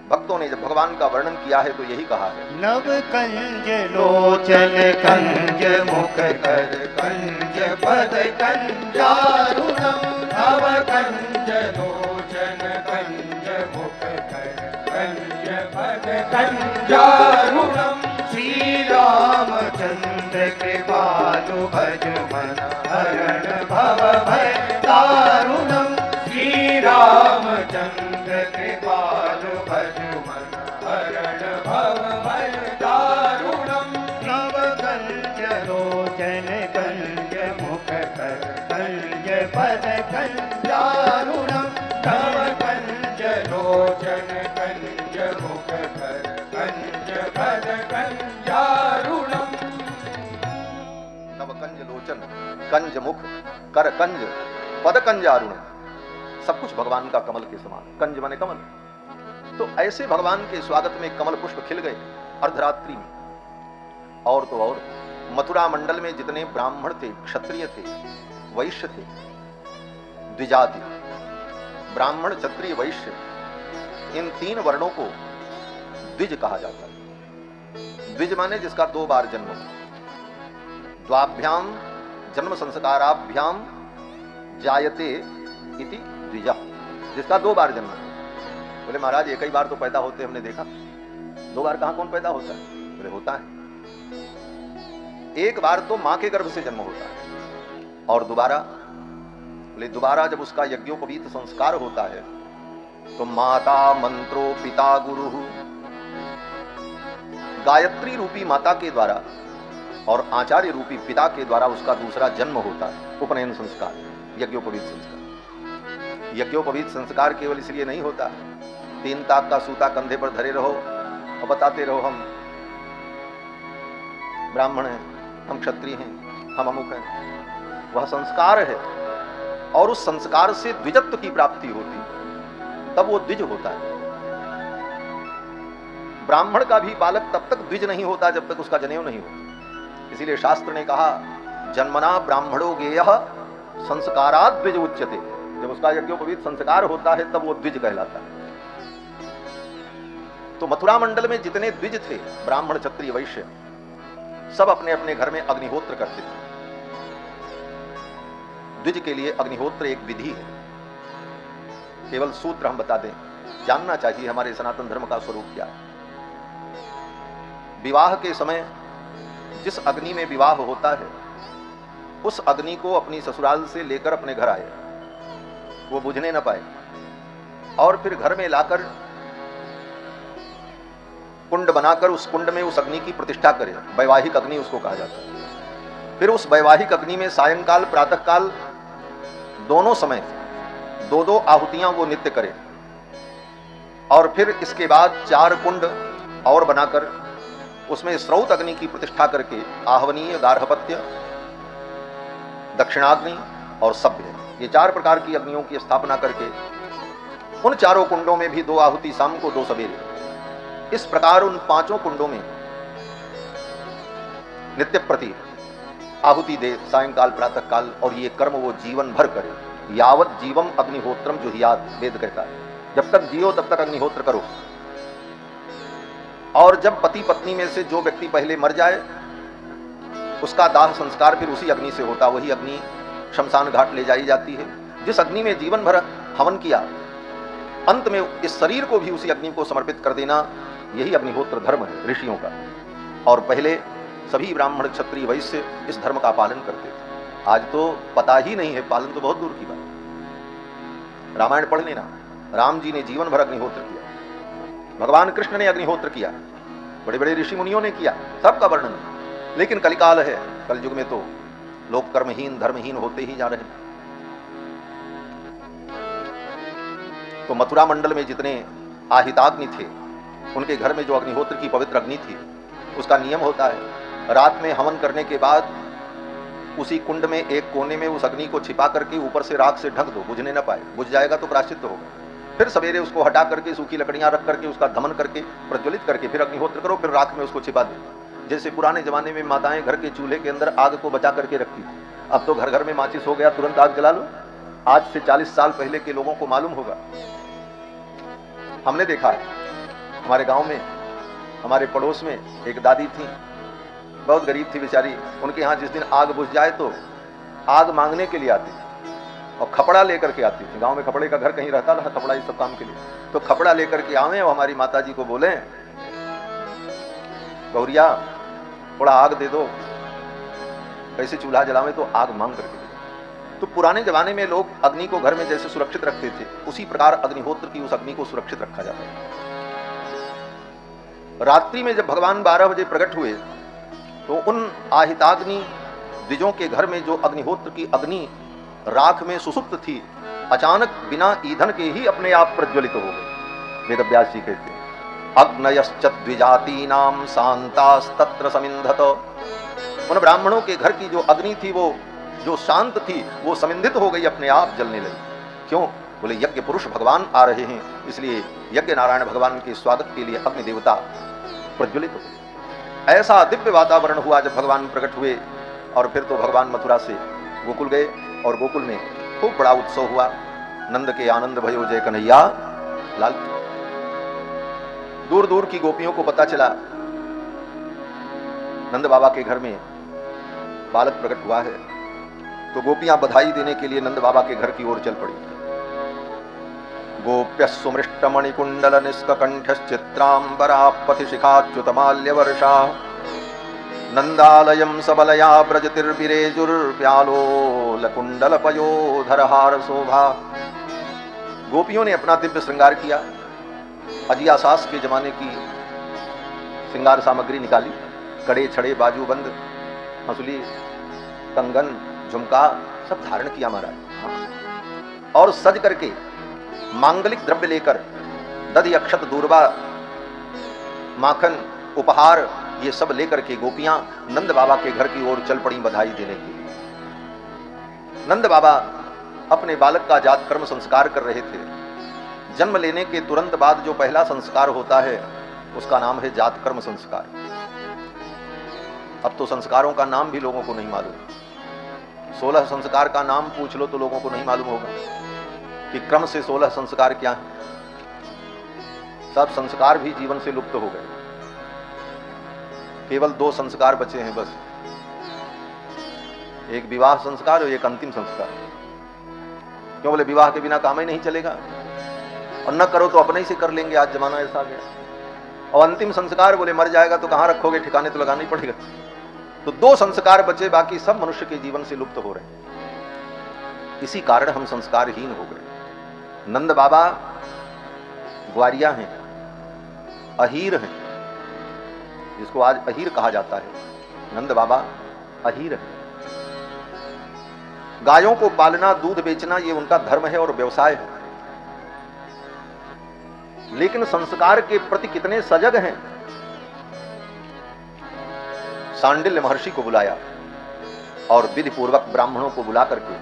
भक्तों ने जब भगवान का वर्णन किया है तो यही कहा है, नव कंज लोचन कंज मुख कर कंज पद कंजारुणम, नव कंज लोचन कंज मुख कर कंज पद कंजारुणम, श्री रामचंद्र कृपालु भज मन हरण भव भय दारुणम, श्री रामचंद्र कृपालु भज मन हरण भव भय दारुणम, नव कंज लोचन कंज मुख कर कंज पद कंजारुणम, नव कंज लोचन कंज मुख कर कंज पद कंजारुणम, नव कंज लोचन, कंज मुख, कर कंज, पद कंजारुण, सब कुछ भगवान का कमल के समान। कंज माने कमल। तो ऐसे भगवान के स्वागत में कमल पुष्प खिल गए अर्धरात्रि में। और तो और मथुरा मंडल में जितने ब्राह्मण थे, क्षत्रिय थे, वैश्य थे, द्विजाति, ब्राह्मण, क्षत्रिय, वैश्य, इन 3 वर्णों को द्विज कहा जाता है। द्विज माने जिसका 2 बार जन्म हो। द्वाभ्याम जन्म संस्काराभ्याम जायते इति द्विजा, जिसका 2 बार जन्म है। बोले महाराज एक ही बार तो पैदा होते हमने देखा, 2 बार कहां कौन पैदा होता है? बोले होता है, एक बार तो मां के गर्भ से जन्म होता है, और दोबारा, बोले दोबारा जब उसका यज्ञोपवीत संस्कार होता है तो माता मंत्रो पिता गुरु, गायत्री रूपी माता के द्वारा और आचार्य रूपी पिता के द्वारा उसका दूसरा जन्म होता है, उपनयन संस्कार, यज्ञोपवीत संस्कार। यज्ञोपवीत संस्कार केवल इसलिए नहीं होता 3 ताक का सूता कंधे पर धरे रहो और बताते रहो हम ब्राह्मण हैं, हम क्षत्रिय हैं, हम अमुक हैं। वह संस्कार है, और उस संस्कार से द्विजत्व की प्राप्ति होती है, तब वो द्विज होता है। ब्राह्मण का भी बालक तब तक द्विज नहीं होता जब तक उसका जनेऊ नहीं होता। इसीलिए शास्त्र ने कहा जन्मना ब्राह्मणो गेयः संस्कारात् द्विज उच्यते। जब उसका यज्ञोपवीत संस्कार होता है तब वो द्विज कहलाता है। तो मथुरा मंडल में जितने द्विज थे, ब्राह्मण, क्षत्रिय, वैश्य, सब अपने अपने घर में अग्निहोत्र करते थे। द्विज के लिए अग्निहोत्र एक विधि है, केवल सूत्र हम बता दें, जानना चाहिए हमारे सनातन धर्म का स्वरूप क्या है। विवाह के समय जिस अग्नि में विवाह होता है, उस अग्नि को अपनी ससुराल से लेकर अपने घर आए, वो बुझने न पाए, और फिर घर में लाकर कुंड बनाकर उस कुंड में उस अग्नि की प्रतिष्ठा करे। वैवाहिक अग्नि उसको कहा जाता है। फिर उस वैवाहिक अग्नि में सायंकाल प्रातःकाल दोनों समय 2-2 आहुतियां वो नित्य करे, और फिर इसके बाद 4 कुंड और बनाकर उसमें स्रौत अग्नि की प्रतिष्ठा करके आहवनीय, गार्हपत्य, दक्षिणाग्नि और सभ्य, ये 4 प्रकार की अग्नियों की स्थापना करके उन 4 कुंडों में भी 2 आहुति शाम को, 2 सवेरे, इस प्रकार उन 5 कुंडों में नित्य प्रति आहुति दे सायंकाल प्रातःकाल, और ये कर्म वो जीवन भर करे। यावत जीवम अग्निहोत्रम जुहियात, वेद कहता है, जब तक जियो तब तक अग्निहोत्र करो। और जब पति पत्नी में से जो व्यक्ति पहले मर जाए, उसका दाह संस्कार फिर उसी अग्नि से होता। वही अग्नि शमशान घाट ले जाई जाती है। जिस अग्नि में जीवन भर हवन किया, अंत में इस शरीर को भी उसी अग्नि को समर्पित कर देना, यही अग्निहोत्र धर्म है ऋषियों का। और पहले सभी ब्राह्मण, क्षत्रिय, वैश्य इस धर्म का पालन करते थे। आज तो पता ही नहीं है, पालन तो बहुत दूर की बात। रामायण पढ़ लेना, राम जी ने जीवन भर अग्निहोत्र किया, भगवान कृष्ण ने अग्निहोत्र किया, बड़े बड़े ऋषि मुनियों ने किया, सबका वर्णन। लेकिन कलिकाल है, कलयुग में तो लोग कर्महीन, धर्महीन होते ही जा रहे हैं। तो मथुरा मंडल में जितने आहिताग्नि थे, उनके घर में जो अग्निहोत्र की पवित्र अग्नि थी, उसका नियम होता है, रात में हवन करने के बाद उसी कुंड में एक कोने में उस अग्नि को छिपा करके ऊपर से राख से ढक दो, बुझने न पाए। बुझ जाएगा तो प्रायश्चित होगा। फिर सवेरे उसको हटा करके सूखी लकड़ियां रख करके उसका दमन करके प्रज्वलित करके फिर अग्निहोत्र करो, फिर राख में उसको छिपा दो। जैसे पुराने जमाने में माताएं घर के चूल्हे के अंदर आग को बचा करके रखती थी। अब तो घर घर में माचिस हो गया, तुरंत आग जला लो। आज से 40 साल पहले के लोगों को मालूम होगा। हमने देखा है, हमारे गांव में, हमारे पड़ोस में एक दादी थी, बहुत गरीब थी बेचारी। उनके यहाँ जिस दिन आग बुझ जाए तो आग मांगने के लिए आती थी और खपड़ा लेकर के आती थी। गांव में खपड़े का घर कहीं रहता था, खपड़ा इस सब काम के लिए, तो खपड़ा लेकर के आवे और हमारी माता जी को बोले, गौरिया थोड़ा आग दे दो, कैसे चूल्हा जलावे, तो आग मांग करके दे। तो पुराने जमाने में लोग अग्नि को घर में जैसे सुरक्षित रखते थे, उसी प्रकार अग्निहोत्र की उस अग्नि को सुरक्षित रखा जाता है। रात्रि में जब भगवान 12 बजे प्रकट हुए तो उन आहिताग्नि द्विजों के घर में जो अग्निहोत्र की अग्नि राख में सुसुप्त थी, अचानक बिना ईंधन के ही अपने आप प्रज्वलित हो गए। वेदव्यास जी कहते हैं, अग्नयश्च द्विजातीनां शांतास्तत्र समिन्धत। उन ब्राह्मणों के घर की जो अग्नि थी, वो जो शांत थी, वो समिन्धित हो गई, अपने आप जलने लगी। क्यों? बोले यज्ञ पुरुष भगवान आ रहे हैं, इसलिए यज्ञ नारायण भगवान के स्वागत के लिए अग्नि देवता प्रज्वलित हो गई। ऐसा दिव्य वातावरण हुआ जब भगवान प्रकट हुए। और फिर तो भगवान मथुरा से गोकुल गए और गोकुल में खूब बड़ा उत्सव हुआ। नंद के आनंद भयो जय कन्हैया लाल। दूर दूर की गोपियों को पता चला नंद बाबा के घर में बालक प्रकट हुआ है, तो गोपियां बधाई देने के लिए नंद बाबा के घर की ओर चल पड़ी। गोप्य सुमृष्ट मणिकुंडल निष्कंठश्चित्रांबरापथि शिखाच्युतमाल्यवर्षा नंदालयं सबलया ब्रजतिर्विरेजुर्व्यालोलकुंडल पयोधरहार शोभा। गोपियों ने अपना दिव्य श्रृंगार किया। अजियासास के जमाने की श्रृंगार सामग्री निकाली, कड़े छड़े बाजूबंद हंसुली कंगन झुमका सब धारण किया महाराज। और सज करके मांगलिक द्रव्य लेकर दधि अक्षत दूर्वा माखन उपहार ये सब लेकर के गोपियां नंद बाबा के घर की ओर चल पड़ी बधाई देने के लिए। नंद बाबा अपने बालक का जात कर्म संस्कार कर रहे थे। जन्म लेने के तुरंत बाद जो पहला संस्कार होता है उसका नाम है जात कर्म संस्कार। अब तो संस्कारों का नाम भी लोगों को नहीं मालूम। 16 संस्कार का नाम पूछ लो तो लोगों को नहीं मालूम होगा कि क्रम से 16 संस्कार क्या है। सब संस्कार भी जीवन से लुप्त हो गए। केवल 2 संस्कार बचे हैं बस, एक विवाह संस्कार और एक अंतिम संस्कार। क्यों बोले विवाह के बिना काम ही नहीं चलेगा, और न करो तो अपने ही से कर लेंगे, आज जमाना ऐसा आ गया। और अंतिम संस्कार बोले मर जाएगा तो कहां रखोगे, ठिकाने तो लगाना ही पड़ेगा। तो 2 संस्कार बचे, बाकी सब मनुष्य के जीवन से लुप्त हो रहे हैं। इसी कारण हम संस्कारहीन हो गए। नंद बाबा ग्वारिया हैं, अहीर हैं, जिसको आज अहीर कहा जाता है। नंद बाबा अहीर हैं। गायों को पालना, दूध बेचना ये उनका धर्म है और व्यवसाय है। लेकिन संस्कार के प्रति कितने सजग हैं। सांडिल्य महर्षि को बुलाया और विधि पूर्वक ब्राह्मणों को बुला करके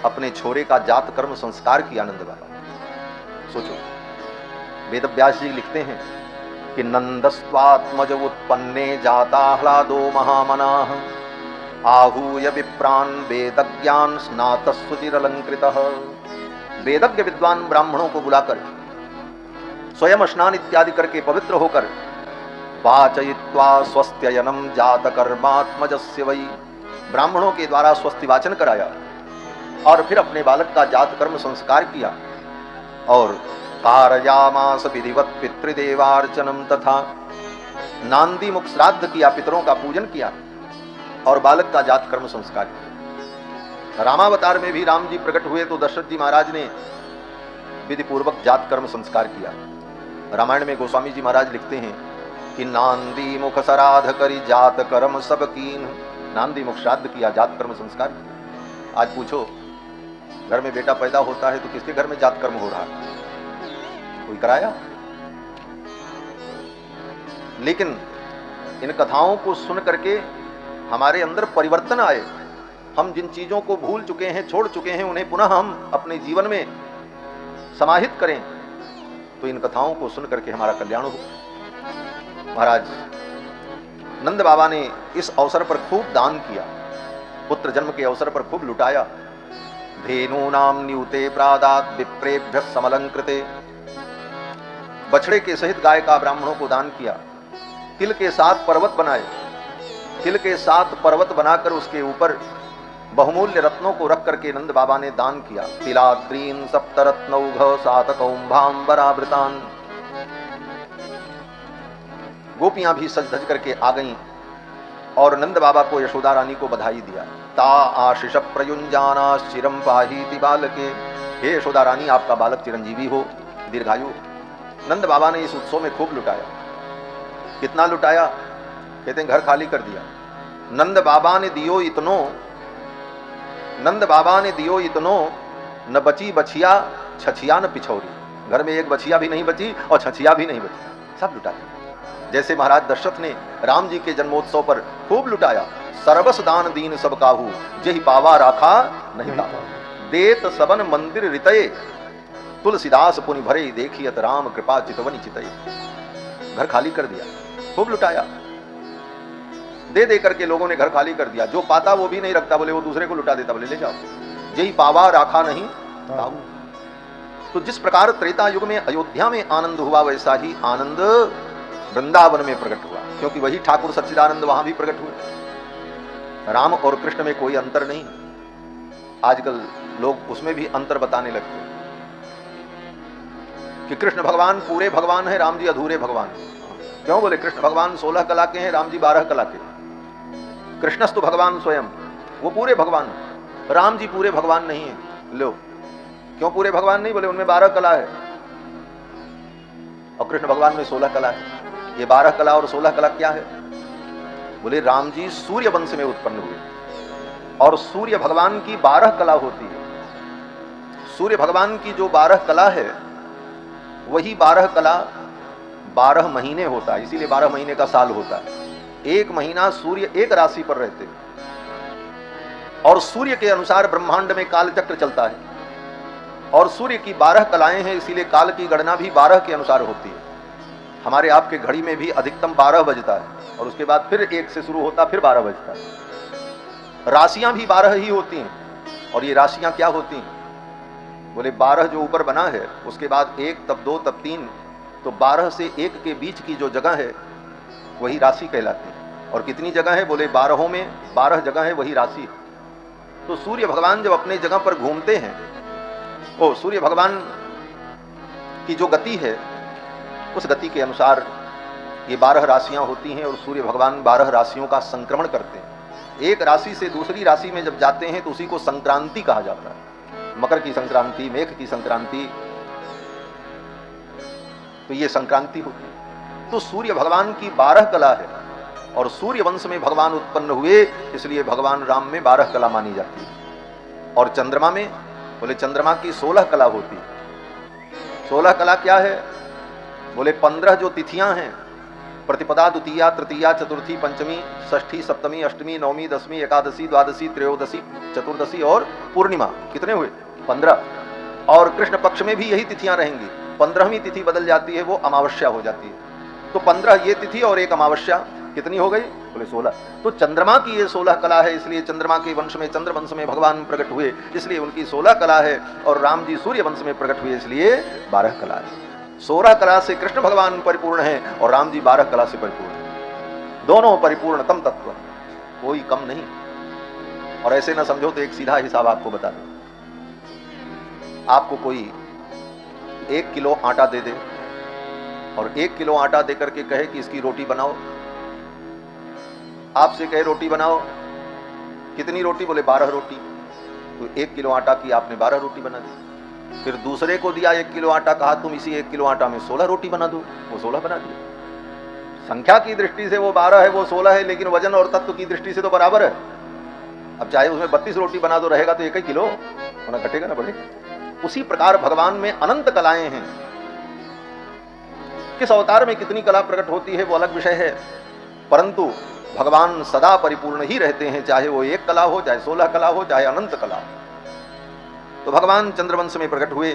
अपने छोरे का जात कर्म संस्कार किया नंद बाबा। सोचो, वेदव्यास जी लिखते हैं कि नंदस्वात्मज उत्पन्ने जाताह्लादो महामनाः आहूय विप्रान वेदज्ञान स्नातस्सुचिरलंकृतः। वेदज्ञ विद्वान ब्राह्मणों को बुलाकर स्वयं स्नान इत्यादि करके पवित्र होकर वाचयित्वा स्वस्त्ययनम जात कर्मात्मजस्य वै, ब्राह्मणों के द्वारा स्वस्ति वाचन कराया और फिर अपने बालक का जात कर्म संस्कार किया और कारयामास विधिवत पितृदेवार्चनम तथा नांदी मुख श्राद्ध किया, पितरों का पूजन किया और बालक का जात कर्म संस्कार किया। रामावतार में भी राम जी प्रकट हुए तो दशरथ जी महाराज ने विधि पूर्वक जात कर्म संस्कार किया। रामायण में गोस्वामी जी महाराज लिखते हैं कि नांदी मुख सराध करी जात कर्म सब कीन। नांदी मुख श्राद्ध किया, जात कर्म संस्कार किया। आज पूछो, घर में बेटा पैदा होता है तो किसके घर में जात कर्म हो रहा है? कोई कराया? लेकिन इन कथाओं को सुन करके हमारे अंदर परिवर्तन आए। हम जिन चीजों को भूल चुके हैं, छोड़ चुके हैं, उन्हें पुनः हम अपने जीवन में समाहित करें तो इन कथाओं को सुन करके हमारा कल्याण हो। महाराज नंद बाबा ने इस अवसर पर खूब दान किया, पुत्र जन्म के अवसर पर खूब लुटाया। धेनूनाम न्यूते प्रादात विप्रेभ्य समलंकृते, बछड़े के सहित गाय का ब्राह्मणों को दान किया। तिल के 7 पर्वत बनाए, तिल के 7 पर्वत बनाकर उसके ऊपर बहुमूल्य रत्नों को रख करके नंद बाबा ने दान किया। तिलाद्रीन सप्तरत्नौघ सातकौंभांबरावृतान। गोपियां भी सज धज करके आ गईं और नंद बाबा को यशोदा रानी को बधाई दिया। ता आशीष प्रयुंजाना चिरम पाहीति बालके, हे यशोदा रानी आपका बालक चिरंजीवी हो, दीर्घायु। नंद बाबा ने इस उत्सव में खूब लुटाया। कितना लुटाया? कहते हैं घर खाली कर दिया। नंद बाबा ने दियो इतनो, नंद बाबा ने दियो इतनो, न बची बछिया छछिया न पिछौरी। घर में एक बछिया भी नहीं बची और छछिया भी नहीं बची, सब लुटा दिया। जैसे महाराज दशरथ ने राम जी के जन्मोत्सव पर खूब लुटाया। सर्वस दान दीन सब काहू, जेहि पावा राखा नहीं लावा। देत सबन मंदिर रितये, तुलसीदास पुनि भरे देखियत राम कृपा चितवनी चितये। घर खाली कर दिया, खूब लुटाया। दे दे करके लोगों ने घर खाली कर दिया। जो पाता वो भी नहीं रखता, बोले वो दूसरे को लुटा देता, बोले ले जाओ, यही पावा राखा नहीं ताऊ। तो जिस प्रकार त्रेता युग में अयोध्या में आनंद हुआ, वैसा ही आनंद वृंदावन में प्रकट हुआ, क्योंकि वही ठाकुर सच्चिदानंद वहां भी प्रकट हुए। राम और कृष्ण में कोई अंतर नहीं। आजकल लोग उसमें भी अंतर बताने लगते हैं कि कृष्ण भगवान पूरे भगवान है, राम जी अधूरे भगवान है। क्यों? बोले कृष्ण भगवान 16 कला के हैं, राम जी 12 कला के। कृष्णस्तु भगवान स्वयं, वो पूरे भगवान, राम जी पूरे भगवान नहीं है। लो, क्यों पूरे भगवान नहीं? बोले उनमें 12 कला है और कृष्ण भगवान में 16 कला है। ये 12 कला और 16 कला क्या है? बोले राम जी सूर्य वंश में उत्पन्न हुए और सूर्य भगवान की 12 कला होती है। सूर्य भगवान की जो 12 कला है, वही 12 कला 12 महीने होता है, इसीलिए 12 महीने का साल होता है। एक महीना सूर्य एक राशि पर रहते हैं और सूर्य के अनुसार ब्रह्मांड में काल चक्र चलता है और सूर्य की 12 कलाएं हैं, इसीलिए काल की गणना भी 12 के अनुसार होती है। हमारे आपके घड़ी में भी अधिकतम 12 बजता है और उसके बाद फिर 1 से शुरू होता, फिर 12 बजता है। राशियां भी 12 ही होती हैं और ये राशियां क्या होती हैं? बोले 12 जो ऊपर बना है, उसके बाद 1, तब 2, तब 3, तो 12 से 1 के बीच की जो जगह है वही राशि कहलाती है। और कितनी जगह है? बोले 12 में 12 जगह है, वही राशि है। तो सूर्य भगवान जब अपने जगह पर घूमते हैं, वो सूर्य भगवान की जो गति है, उस गति के अनुसार ये 12 राशियां होती हैं और सूर्य भगवान 12 राशियों का संक्रमण करते हैं। एक राशि से दूसरी राशि में जब जाते हैं तो उसी को संक्रांति कहा जाता है। मकर की संक्रांति, मेघ की संक्रांति, तो ये संक्रांति होती है। तो सूर्य भगवान की 12 कला है और सूर्य वंश में भगवान उत्पन्न हुए, इसलिए भगवान राम में 12 कला मानी जाती है। और चंद्रमा में, बोले चंद्रमा की 16 कला होती है। 16 कला क्या है? बोले 15 जो तिथियां हैं, प्रतिपदा, द्वितीया, तृतीया, चतुर्थी, पंचमी, षष्ठी, सप्तमी, अष्टमी, नवमी, दसवीं, एकादशी, द्वादशी, त्रयोदशी, चतुर्दशी और पूर्णिमा, कितने हुए? 15। और कृष्ण पक्ष में भी यही तिथियां रहेंगी। 15वीं तिथि बदल जाती है, वो अमावस्या हो जाती है। तो 15 ये तिथि और एक अमावस्या, कितनी हो गई? बोले 16। तो चंद्रमा की ये 16 कला है, इसलिए चंद्रमा के वंश में, चंद्र वंश में भगवान प्रकट हुए, इसलिए उनकी 16 कला है। और राम जी सूर्य वंश में प्रकट हुए, इसलिए 12 कला है। 16 कला से कृष्ण भगवान परिपूर्ण है और राम जी 12 कला से परिपूर्ण है। दोनों परिपूर्णतम तत्व, कोई कम नहीं। और ऐसे ना समझो तो एक सीधा हिसाब आपको बता दूं। आपको कोई 1 किलो आटा दे दे और 1 किलो आटा दे करके कहे कि इसकी रोटी बनाओ। आपसे कहे रोटी बनाओ, कितनी रोटी? बोले 12 रोटी। तो 1 किलो आटा की आपने 12 रोटी बना दी। फिर दूसरे को दिया 1 किलो आटा, कहा तुम इसी 1 किलो आटा में 16 रोटी बना दो, वो 16 बना दिया। संख्या की दृष्टि से वो 12 है, वो 16 है, लेकिन वजन और तत्व की दृष्टि से तो बराबर है। अब चाहे उसमें 32 रोटी बना दो, रहेगा तो 1 ही किलो, होना घटेगा ना बढ़ेगा। उसी प्रकार भगवान में अनंत कलाएं हैं। किस अवतार में कितनी कला प्रकट होती है वो अलग विषय है, परंतु भगवान सदा परिपूर्ण ही रहते हैं, चाहे वो 1 कला हो, चाहे 16 कला हो, चाहे अनंत कला हो। तो भगवान चंद्रवंश में प्रकट हुए।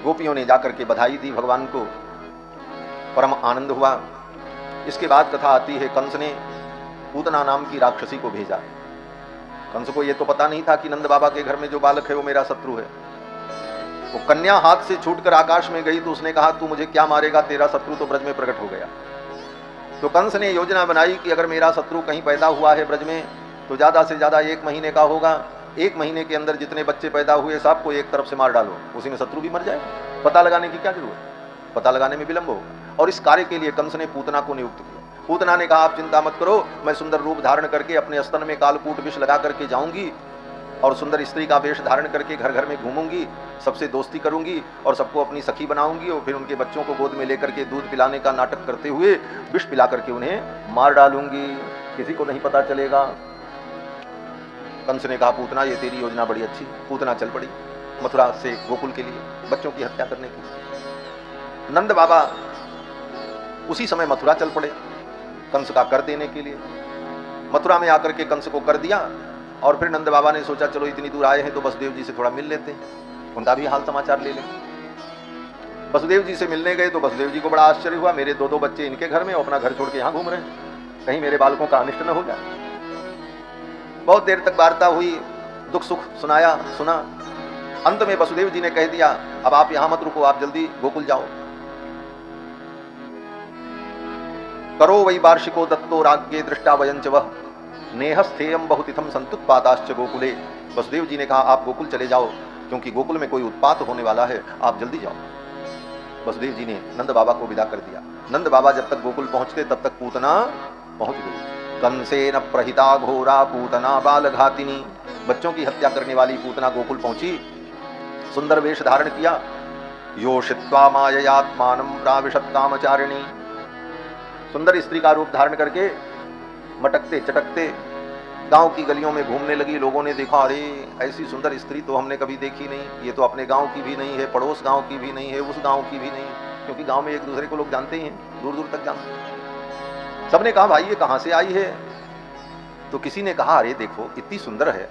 गोपियों ने जाकर के बधाई दी भगवान को, परम आनंद हुआ। इसके बाद कथा आती है, कंस ने पूतना नाम की राक्षसी को भेजा। कंस को यह तो पता नहीं था कि नंद बाबा के घर में जो बालक है वो मेरा शत्रु है। वो कन्या हाथ से छूटकर आकाश में गई तो उसने कहा तू मुझे क्या मारेगा, तेरा शत्रु तो ब्रज में प्रकट हो गया। तो कंस ने योजना बनाई कि अगर मेरा शत्रु कहीं पैदा हुआ है ब्रज में तो ज्यादा से ज्यादा 1 महीने का होगा। 1 महीने के अंदर जितने बच्चे पैदा हुए सबको एक तरफ से मार डालो, उसी में शत्रु भी मर जाए। पता लगाने की क्या जरूरत, पता लगाने में विलंब होगा। और इस कार्य के लिए कंस ने पूतना को नियुक्त किया। पूतना ने कहा आप चिंता मत करो, मैं सुंदर रूप धारण करके अपने स्तन में कालकूट विष लगा करके जाऊंगी और सुंदर स्त्री का वेश धारण करके घर घर में घूमूंगी, सबसे दोस्ती करूंगी और सबको अपनी सखी बनाऊंगी और फिर उनके बच्चों को गोद में लेकर के दूध पिलाने का नाटक करते हुए विष पिला करके उन्हें मार डालूंगी, किसी को नहीं पता चलेगा। कंस ने कहा पूतना ये तेरी योजना बड़ी अच्छी। पूतना चल पड़ी मथुरा से गोकुल के लिए बच्चों की हत्या करने की। नंद बाबा उसी समय मथुरा चल पड़े कंस का कर देने के लिए। मथुरा में आकर के कंस को कर दिया और फिर नंद बाबा ने सोचा चलो इतनी दूर आए हैं तो वसुदेव जी से थोड़ा मिल लेते हैं, उनका भी हाल समाचार ले लें। वसुदेव जी से मिलने गए तो वसुदेव जी को बड़ा आश्चर्य हुआ, मेरे 2-2 बच्चे इनके घर में और अपना घर छोड़ के यहाँ घूम रहे हैं। कहीं मेरे बालकों का अनिष्ट न हो जाए। बहुत देर तक वार्ता हुई, दुख सुख सुनाया, सुना। अंत में वसुदेव जी ने कह दिया, अब आप यहां मत रुको, आप जल्दी गोकुल जाओ। करो वही वार्षिको दत्तो राज्ञे दृष्टा वयंच वह नेहस्थेयम बहुतिथम संतुत्पादाश्च गोकुले। वसुदेव जी ने कहा, आप गोकुल चले जाओ, क्योंकि गोकुल में कोई उत्पात होने वाला है, आप जल्दी जाओ। वसुदेव जी ने नंद बाबा को विदा कर दिया। नंद बाबा जब तक गोकुल पहुंचते तब तक पूतना पहुंच गई। कंसेन प्रहिता घोरा पूतना बाल घातिनी। बच्चों की हत्या करने वाली पूतना गोकुल पहुंची, सुंदर वेश धारण किया। योषित्वा माययात्मानं प्राविशत कामचारिणी। सुंदर स्त्री का रूप धारण करके मटकते चटकते गांव की गलियों में घूमने लगी। लोगों ने देखा, अरे ऐसी सुंदर स्त्री तो हमने कभी देखी नहीं, ये तो अपने गांव की भी नहीं है, पड़ोस गांव की भी नहीं है, उस गांव की भी नहीं, क्योंकि गांव में एक दूसरे को लोग जानते ही हैं, दूर दूर तक जानते हैं। सबने कहा, भाई ये कहां से आई है? तो किसी ने कहा, अरे देखो इतनी सुंदर है,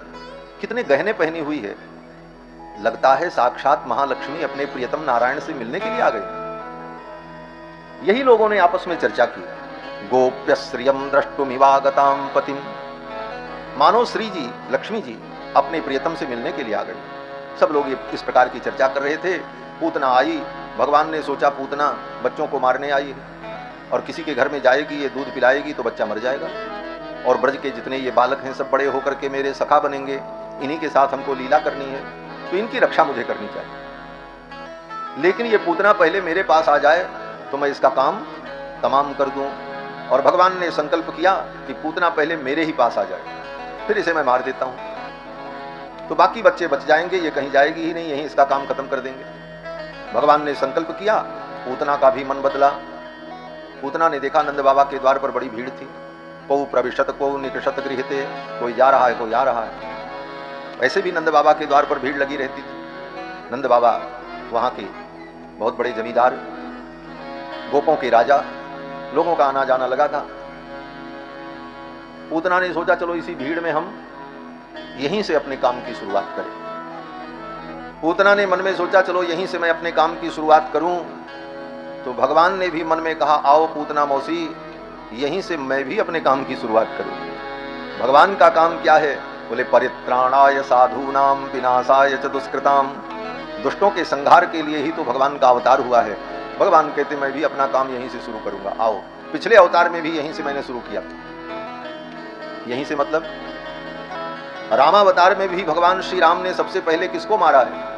कितने गहने पहनी हुई है, लगता है साक्षात महालक्ष्मी अपने प्रियतम नारायण से मिलने के लिए आ गई। यही लोगों ने आपस में चर्चा की। गोप्य श्रियम द्रष्टुमिवागताम पतिम। मानो श्री जी, लक्ष्मी जी अपने प्रियतम से मिलने के लिए आ गई। सब लोग इस प्रकार की चर्चा कर रहे थे। पूतना आई। भगवान ने सोचा पूतना बच्चों को मारने आई है और किसी के घर में जाएगी, ये दूध पिलाएगी तो बच्चा मर जाएगा, और ब्रज के जितने ये बालक हैं सब बड़े होकर के मेरे सखा बनेंगे, इन्हीं के साथ हमको लीला करनी है, तो इनकी रक्षा मुझे करनी चाहिए। लेकिन ये पूतना पहले मेरे पास आ जाए तो मैं इसका काम तमाम कर दूं। और भगवान ने संकल्प किया कि पूतना पहले मेरे ही पास आ जाए, फिर इसे मैं मार देता हूं, तो बाकी बच्चे बच जाएंगे, ये कहीं जाएगी ही नहीं, यहीं इसका काम खत्म कर देंगे। भगवान ने संकल्प किया। पूतना का भी मन बदला। पूतना ने देखा नंद बाबा के द्वार पर बड़ी भीड़ थी। को प्रविशत को निकषत गृहते, कोई जा रहा है, कोई आ रहा है। वैसे भी नंद बाबा के द्वार पर भीड़ लगी रहती थी। नंद बाबा वहां के बहुत बड़े जमींदार, गोपों के राजा, लोगों का आना जाना लगा था। पूतना ने सोचा, चलो इसी भीड़ में हम यहीं से अपने काम की शुरुआत करें। पूतना ने मन में सोचा, चलो यहीं से मैं अपने काम की शुरुआत करूं। तो भगवान ने भी मन में कहा, आओ पूतना मौसी, यहीं से मैं भी अपने काम की शुरुआत करूं। भगवान का काम क्या है? बोले, परित्राणाय साधूनाम विनाशाय च दुष्कृताम। दुष्टों के संहार के लिए ही तो भगवान का अवतार हुआ है। भगवान कहते, मैं भी अपना काम यहीं से शुरू करूंगा, आओ। पिछले अवतार में भी यहीं से मैंने शुरू किया। यहीं से मतलब रामावतार में भी भगवान श्री राम ने सबसे पहले किसको मारा है?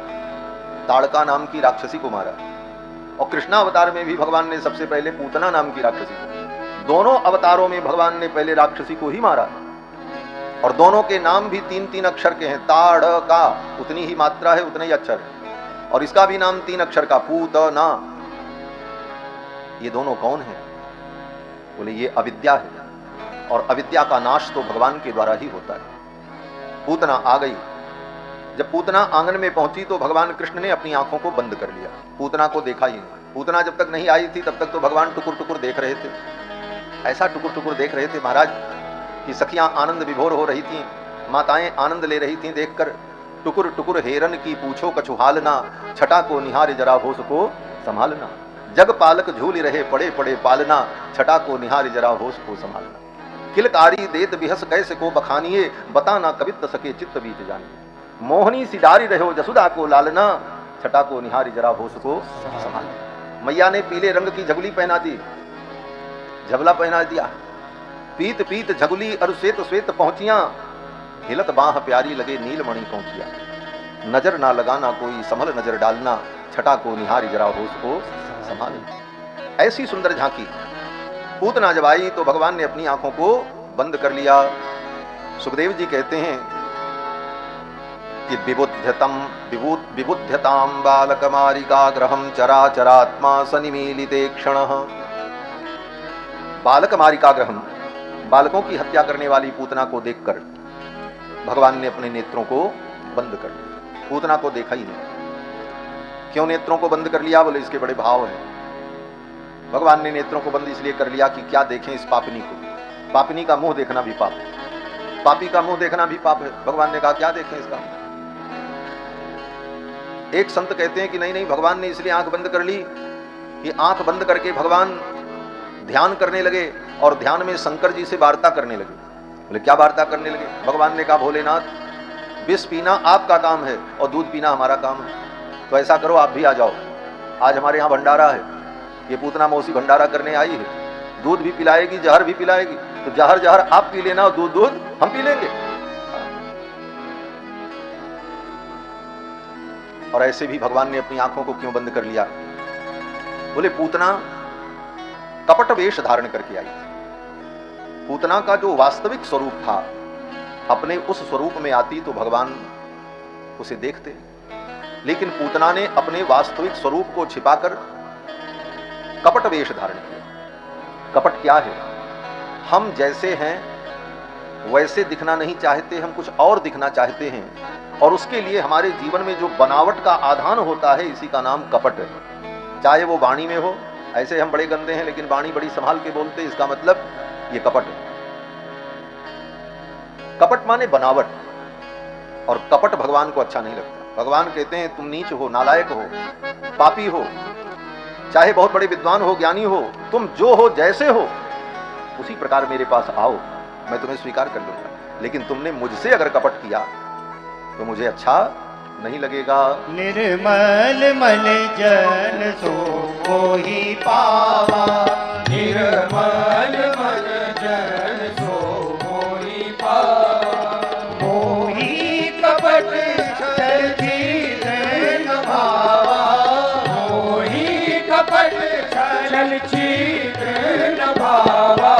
ताड़का नाम की राक्षसी को मारा। और कृष्णावतार में भी भगवान ने सबसे पहले पूतना नाम की राक्षसी को। दोनों अवतारों में भगवान ने पहले राक्षसी को ही मारा, और दोनों के नाम भी 3-3 अक्षर के हैं। ताड़का उतनी ही मात्रा है, उतने ही अक्षर है, और इसका भी नाम 3 अक्षर का, पूतना। ये दोनों कौन है? बोले, ये अविद्या है, और अविद्या का नाश तो भगवान के द्वारा ही होता है। पूतना आ गई। जब पूतना आंगन में पहुंची तो भगवान कृष्ण ने अपनी आंखों को बंद कर लिया, पूतना को देखा ही नहीं। पूतना जब तक नहीं आई थी तब तक तो भगवान टुकुर टुकुर देख रहे थे। ऐसा टुकुर टुकुर देख रहे थे महाराज कि सखियां आनंद विभोर हो रही थीं, माताएं आनंद ले रही थीं देखकर। टुकुर टुकुर हेरन की पूछो कछुहालना, छटा को निहार जरा होश को संभालना। जग पालक झूल रहे पड़े पड़े पालना, छटा को निहार जरा होश को संभालना। किलकारी देत बिहस कैसे को बखानिए, बता ना कवित सके चित्त बीच जानिए। मोहनी सी डारी रहो जसुदा को लालना, छटा को निहारी जरा होश को संभालना। मैया ने पीले रंग की झगुली पहना दी, झबला पहना दिया। पीत पीत झगुली अरु श्वेत श्वेत पहुंचिया, हिलत बाह प्यारी लगे नीलमणि पहुंचिया। नजर ना लगाना कोई संभल नजर डालना, छटा को निहारी जरा होश को संभालना। ऐसी सुंदर झांकी। पूतना जब आई तो भगवान ने अपनी आंखों को बंद कर लिया। सुखदेव जी कहते हैं कि विबुध्यताम बालकमारिकाग्रहं चराचरात्मा सनिमीलिते क्षणः। बालकमारिकाग्रहं, बालकों की हत्या करने वाली पूतना को देखकर भगवान ने अपने नेत्रों को बंद कर लिया। पूतना को देखा ही नहीं। क्यों नेत्रों को बंद कर लिया? बोले, इसके बड़े भाव हैं। भगवान ने नेत्रों को बंद इसलिए कर लिया कि क्या देखें इस पापिनी को। पापिनी का मुंह देखना भी पाप है, पापी का मुंह देखना भी पाप है। भगवान ने कहा क्या देखें इसका। एक संत कहते हैं कि नहीं नहीं, भगवान ने इसलिए आंख बंद कर ली कि आंख बंद करके भगवान ध्यान करने लगे और ध्यान में शंकर जी से वार्ता करने लगे। बोले क्या वार्ता करने लगे? भगवान ने कहा भोलेनाथ विष पीना आपका काम है और दूध पीना हमारा काम है, तो ऐसा करो आप भी आ जाओ, आज हमारे यहाँ भंडारा है, ये पूतना मौसी भंडारा करने आई है, दूध भी पिलाएगी जहर भी पिलाएगी, तो जहर जहर आप पी लेना और दूध दूध हम पी लेंगे। और ऐसे भी भगवान ने अपनी आंखों को क्यों बंद कर लिया? बोले पूतना कपट वेश धारण करके आई थी। पूतना का जो वास्तविक स्वरूप था, अपने उस स्वरूप में आती तो भगवान उसे देखते, लेकिन पूतना ने अपने वास्तविक स्वरूप को छिपाकर कपट वेश धारण किया। कपट क्या है? हम जैसे हैं वैसे दिखना नहीं चाहते, हम कुछ और दिखना चाहते हैं, और उसके लिए हमारे जीवन में जो बनावट का आधान होता है, इसी का नाम कपट है। चाहे वो वाणी में हो, ऐसे हम बड़े गंदे हैं लेकिन वाणी बड़ी संभाल के बोलते हैं, इसका मतलब ये कपट है। कपट माने बनावट, और कपट भगवान को अच्छा नहीं लगता। भगवान कहते हैं तुम नीच हो, नालायक हो, पापी हो, चाहे बहुत बड़े विद्वान हो, ज्ञानी हो, तुम जो हो जैसे हो उसी प्रकार मेरे पास आओ, मैं तुम्हें स्वीकार कर लूंगा, लेकिन तुमने मुझसे अगर कपट किया तो मुझे अच्छा नहीं लगेगा। निर्मल मन जन सो मोहि पावा, निर्मल मन जन सो मोहि पावा, मोहि कपट छल छीन न भावा, मोहि कपट छल छीन न भावा,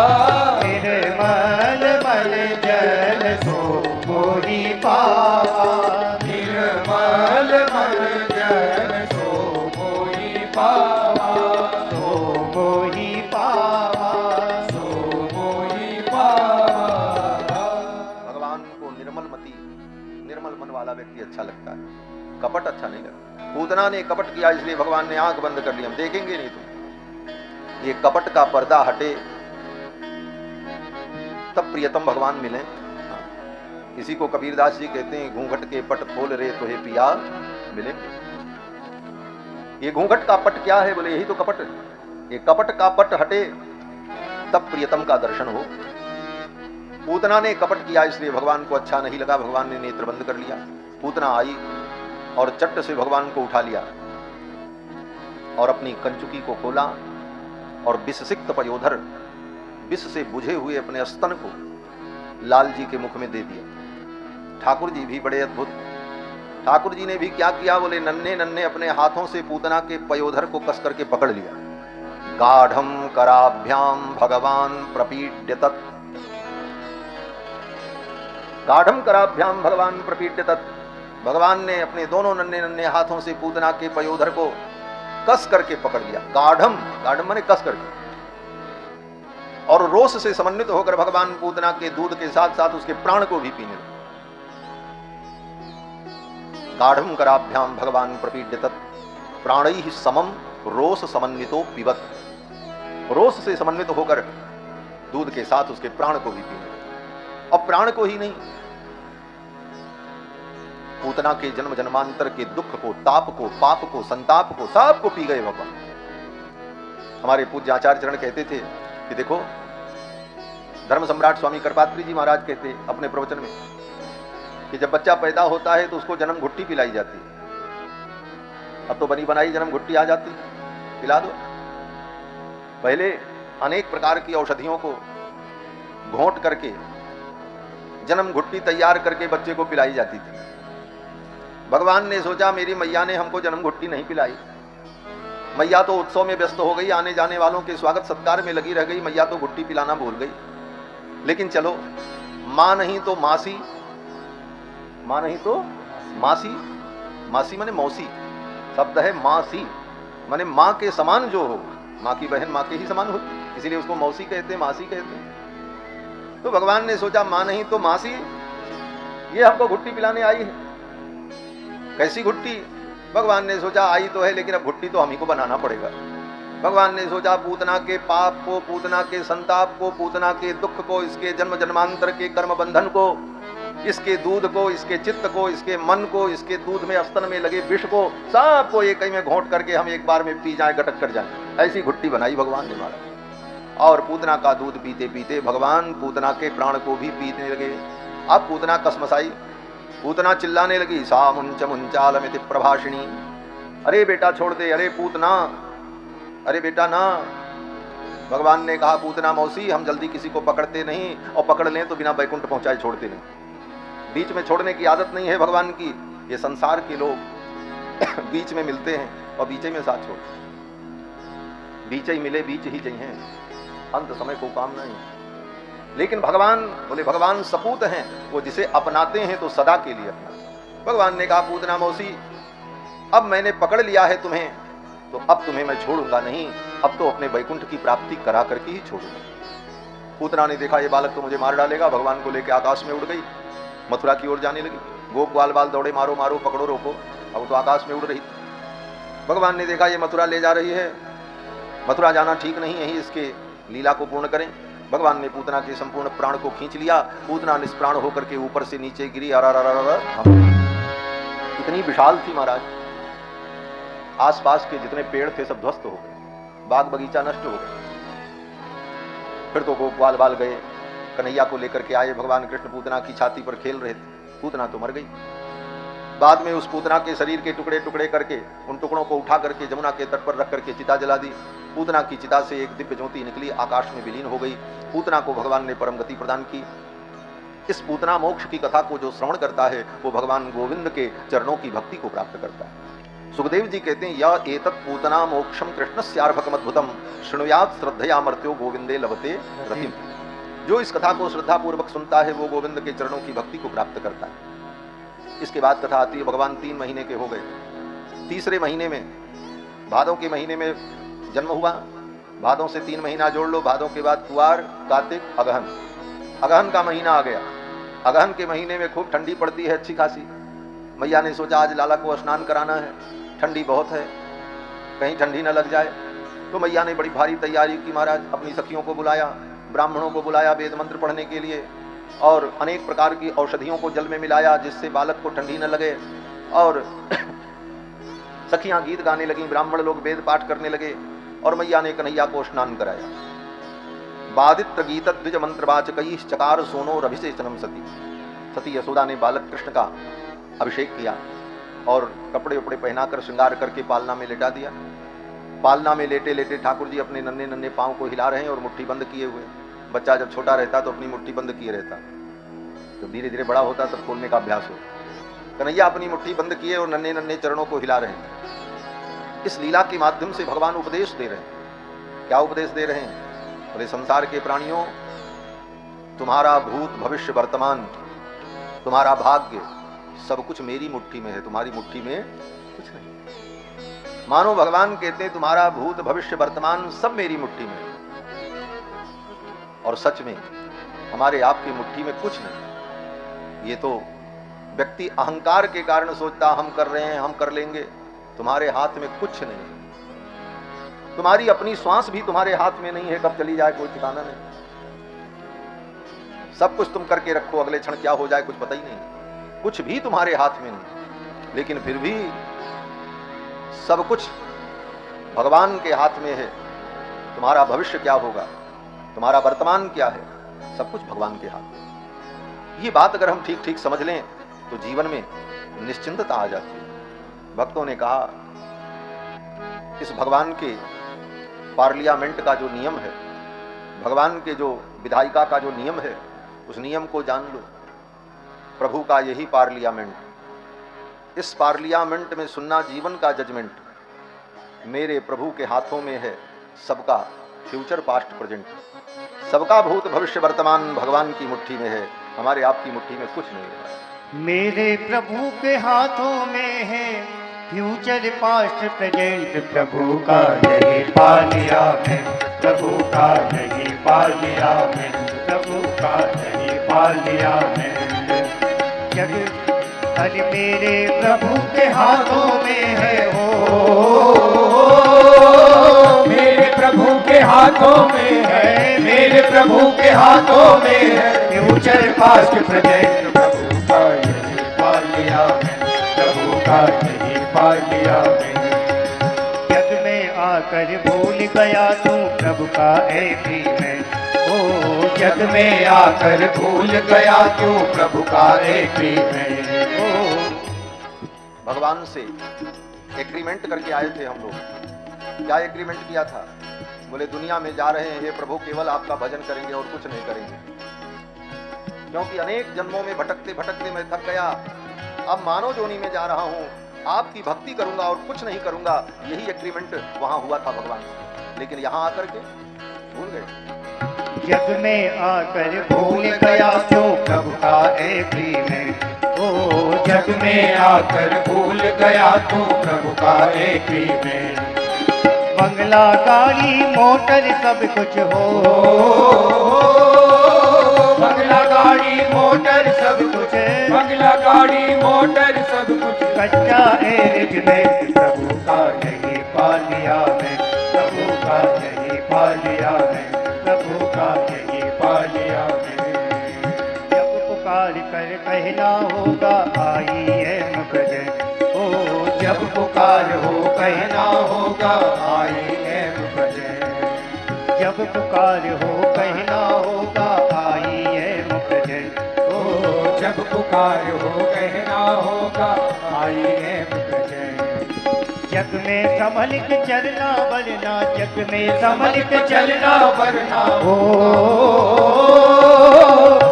निर्मल मन जन सो मोहि पावा, निर्मल मन जन सो मोहि पावा, सो मोहि पावा, सो मोहि पावा। भगवान को निर्मल मति, निर्मल मन वाला व्यक्ति अच्छा लगता है, कपट अच्छा नहीं लगता। पूतना ने कपट किया इसलिए भगवान ने आंख बंद कर ली, हम देखेंगे नहीं तुम। ये कपट का पर्दा हटे तब प्रियतम भगवान मिले। इसी को कबीरदास जी कहते हैं घूंघट के पट खोल रे तो हे पिया मिले। ये घूंघट का पट क्या है? बोले यही तो कपट है। ये कपट का पट हटे तब प्रियतम का दर्शन हो। पूतना ने कपट किया इसलिए भगवान को अच्छा नहीं लगा, भगवान ने नेत्र बंद कर लिया। पूतना आई और चट्ट से भगवान को उठा लिया और अपनी कंचुकी को खोला और विषसिक्त पयोधर, विष से बुझे हुए अपने स्तन को लाल जी के मुख में दे दिया। ठाकुर जी भी बड़े अद्भुत, ठाकुर जी ने भी क्या किया? बोले नन्हे नन्हे अपने हाथों से पूतना के पयोधर को कस करके पकड़ लिया। गाढ़म कराभ्याम भगवान प्रपीड्य तत्, गाढ़म कराभ्याम भगवान प्रपीड्य तत्। भगवान ने अपने दोनों नन्हे नन्हे हाथों से पूतना के पयोधर को कस करके पकड़ लिया। गाढ़म, गाढ़म माने कस करके, और रोष से समन्वित होकर भगवान पूतना के दूध के साथ साथ उसके प्राण को भी पीने लगे। गाढ़म कराभ्याम भगवान प्रपीड्य तत् प्राणैः समम रोष समन्वितो पिबत। रोष से समन्वित होकर दूध के साथ उसके प्राण को भी पीने लगे। और प्राण को ही नहीं, पूतना के जन्म जन्मांतर के दुख को, ताप को, पाप को, संताप को, सब को पी गए भगवान। हमारे पूज्य आचार्य चरण कहते थे कि देखो, धर्म सम्राट स्वामी करपात्री जी महाराज कहते अपने प्रवचन में कि जब बच्चा पैदा होता है तो उसको जन्म घुट्टी पिलाई जाती है। अब तो बनी बनाई जन्म घुट्टी आ जाती है, पिला दो। पहले अनेक प्रकार की औषधियों को घोंट करके जन्म घुट्टी तैयार करके बच्चे को पिलाई जाती थी। भगवान ने सोचा मेरी मैया ने हमको जन्म घुट्टी नहीं पिलाई, मैया तो उत्सव में व्यस्त हो गई, आने जाने वालों के स्वागत सत्कार में लगी रह गई, मैया तो घुट्टी पिलाना भूल गई। लेकिन चलो, मां नहीं तो मासी, मां नहीं तो मासी, मासी माने मौसी, शब्द है मासी, माने मां के समान जो हो, मां की बहन मां के ही समान होती, इसीलिए उसको मौसी कहते, मासी कहते। तो भगवान ने सोचा मां नहीं तो मासी, ये हमको घुट्टी पिलाने आई है। कैसी घुट्टी? भगवान ने सोचा आई तो है लेकिन अब घुट्टी तो हम ही को बनाना पड़ेगा। भगवान ने सोचा पूतना के पाप को, पूतना के संताप को, पूतना के दुख को, इसके जन्म जन्मांतर के कर्म बंधन को, इसके दूध को, इसके चित्त को, इसके मन को, इसके दूध में स्तन में लगे विष को, सबको एक ही में घोंट करके हम एक बार में पी जाए, गटक कर जाए। ऐसी घुट्टी बनाई भगवान ने महाराज। और पूतना का दूध पीते पीते भगवान पूतना के प्राण को भी पीने लगे। अब पूतना कसमसाई, पूतना चिल्लाने लगी, सा मुंच मुंचालमिति प्रभाषिणी, अरे बेटा छोड़ दे, अरे पूतना, अरे बेटा ना। भगवान ने कहा, पूतना मौसी, हम जल्दी किसी को पकड़ते नहीं, और पकड़ लें तो बिना बैकुंठ पहुंचाए छोड़ते नहीं। बीच में छोड़ने की आदत नहीं है भगवान की। ये संसार के लोग बीच में मिलते हैं और बीच में साथ छोड़, बीच ही मिले बीच ही चाहिए, अंत समय को काम नहीं। लेकिन भगवान बोले, भगवान सपूत हैं, वो जिसे अपनाते हैं तो सदा के लिए अपना। भगवान ने कहा, पूतना मौसी, अब मैंने पकड़ लिया है तुम्हें, तो अब तुम्हें मैं छोड़ूंगा नहीं, अब तो अपने बैकुंठ की प्राप्ति करा करके ही छोड़ूंगा। पूतना ने देखा ये बालक तो मुझे मार डालेगा, भगवान को लेकर आकाश में उड़ गई, मथुरा की ओर जाने लगी। गोप ग्वाल बाल दौड़े, मारो मारो, पकड़ो रोको, अब तो आकाश में उड़ रही। भगवान ने देखा ये मथुरा ले जा रही है, मथुरा जाना ठीक नहीं, यही इसके लीला को पूर्ण करें। भगवान ने पूतना के संपूर्ण प्राण को खींच लिया, पूतना निष्प्राण होकर के ऊपर से नीचे गिरी। इतनी विशाल थी महाराज, आसपास के जितने पेड़ थे सब ध्वस्त हो गए, बाग बगीचा नष्ट हो गए। फिर तो गोप ग्वाल बाल गए, कन्हैया को लेकर के आए, भगवान कृष्ण पूतना की छाती पर खेल रहे थे, पूतना तो मर गई। बाद में उस पूतना के शरीर के टुकड़े टुकड़े करके उन टुकड़ों को उठा करके जमुना के तट पर रख करके चिता जला दी। पूतना की चिता से एक दिव्य ज्योति निकली, आकाश में विलीन हो गई। पूतना को भगवान ने परम गति प्रदान की। इस पूतना मोक्ष की कथा को जो श्रवण करता है वो भगवान गोविंद के चरणों की भक्ति को प्राप्त करता है। सुखदेव जी कहते हैं, या एतत् पूतना मोक्षम कृष्णस्यार्भकमद्भुतम शृणुयात् श्रद्धया मर्त्यो गोविंदे लभते रतिम। जो इस कथा को श्रद्धा पूर्वक सुनता है वो गोविंद के चरणों की भक्ति को प्राप्त करता है। इसके बाद कथा आती है, भगवान 3 महीने के हो गए, तीसरे महीने में, भादों के महीने में जन्म हुआ। भादों से 3 महीना जोड़ लो, भादों के बाद कुआर, कार्तिक, अगहन, अगहन का महीना आ गया। अगहन के महीने में खूब ठंडी पड़ती है अच्छी खासी। मैया ने सोचा आज लाला को स्नान कराना है, ठंडी बहुत है, कहीं ठंडी न लग जाए। तो मैया ने बड़ी भारी तैयारी की महाराज, अपनी सखियों को बुलाया, ब्राह्मणों को बुलाया वेद मंत्र पढ़ने के लिए, और अनेक प्रकार की औषधियों को जल में मिलाया जिससे बालक को ठंडी न लगे। और सखियां गीत गाने लगी, ब्राह्मण लोग वेद पाठ करने लगे, और मैया ने कन्हैया को स्नान कराया। बादित्र गीत द्विज मंत्रवाचकई चकार सोनो रभिषेचनम सती। सती यशोदा ने बालक कृष्ण का अभिषेक किया और कपड़े उपड़े पहनाकर श्रृंगार करके पालना में लेटा दिया। पालना में लेटे लेटे ठाकुर जी अपने नन्हे नन्हे पांव को हिला रहे हैं और मुट्ठी बंद किए हुए। बच्चा जब छोटा रहता तो अपनी मुट्ठी बंद किए रहता, तो धीरे धीरे बड़ा होता तब खोलने का अभ्यास हो। कन्हैया अपनी मुट्ठी बंद किए और नन्हे नन्हे चरणों को हिला रहे हैं। इस लीला के माध्यम से भगवान उपदेश दे रहे हैं। क्या उपदेश दे रहे हैं? बोले, संसार के प्राणियों, तुम्हारा भूत भविष्य वर्तमान, तुम्हारा भाग्य सब कुछ मेरी मुट्ठी में है, तुम्हारी मुट्ठी में कुछ नहीं। मानो भगवान कहते हैं तुम्हारा भूत भविष्य वर्तमान सब मेरी मुट्ठी में है, और सच में हमारे आपकी मुट्ठी में कुछ नहीं। ये तो व्यक्ति अहंकार के कारण सोचता हम कर रहे हैं, हम कर लेंगे। तुम्हारे हाथ में कुछ नहीं। तुम्हारी अपनी श्वास भी तुम्हारे हाथ में नहीं है, कब चली जाए कोई ठिकाना नहीं। सब कुछ तुम करके रखो, अगले क्षण क्या हो जाए कुछ पता ही नहीं। कुछ भी तुम्हारे हाथ में नहीं, लेकिन फिर भी सब कुछ भगवान के हाथ में है। तुम्हारा भविष्य क्या होगा, तुम्हारा वर्तमान क्या है, सब कुछ भगवान के हाथ में। ये बात अगर हम ठीक ठीक समझ लें तो जीवन में निश्चिंतता आ जाती है। भक्तों ने कहा, इस भगवान के पार्लियामेंट का जो नियम है, भगवान के जो विधायिका का जो नियम है, उस नियम को जान लो। प्रभु का यही पार्लियामेंट, इस पार्लियामेंट में सुनना जीवन का जजमेंट मेरे प्रभु के हाथों में है। सबका फ्यूचर पास्ट प्रेजेंट, सबका भूत भविष्य वर्तमान भगवान की मुट्ठी में है, हमारे आपकी मुट्ठी में कुछ नहीं है। मेरे प्रभु के हाथों में है फ्यूचर पास्ट प्रेजेंट। प्रभु का यही पा लिया मैं, प्रभु का यही पा लिया मैं, प्रभु का यही पा लिया मैं। जग हर मेरे प्रभु के हाथों में है मेरे प्रभु के हाथों में है, मेरे प्रभु के हाथों में है फ्यूचर पास्ट प्रेजेंट। प्रभु का यही पा लिया मैं, प्रभु का यही पा लिया मैं। जग में आकर भूल गया तू प्रभु का एक ही है। ओ जग में आकर भूल गया क्यों प्रभु का एक ही है। भगवान से एग्रीमेंट करके आए थे हम लोग। क्या एग्रीमेंट किया था? बोले दुनिया में जा रहे हैं हे प्रभु, केवल आपका भजन करेंगे और कुछ नहीं करेंगे, क्योंकि अनेक जन्मों में भटकते भटकते मैं थक गया। अब मानव जोनी में जा रहा हूँ, आपकी भक्ति करूंगा और कुछ नहीं करूंगा। यही एग्रीमेंट वहां हुआ था भगवान से, लेकिन यहाँ आकर के भूल गए। जग में आकर भूल गया क्यों प्रभु का एक ही है। ओ जग में आकर भूल गया तू प्रभु का एक ही है। बंगला गाड़ी मोटर सब कुछ हो, बंगला गाड़ी मोटर सब कुछ, बंगला गाड़ी मोटर सब कुछ। कच्चा एरेंजमेंट प्रभु का यही पा लिया मैं, प्रभु का यही पा लिया मैं, प्रभु का यही पा लिया मैं। जब पुकार कर कहना होगा आई है भजन। ओ जब पुकार हो कहना होगा आई है भजन। जब पुकार हो कहना होगा आई है भजन। ओ जब पुकार हो कहना होगा आई है भजन। जग में संभल के चलना वरना, जग में संभल के चलना वरना, ओ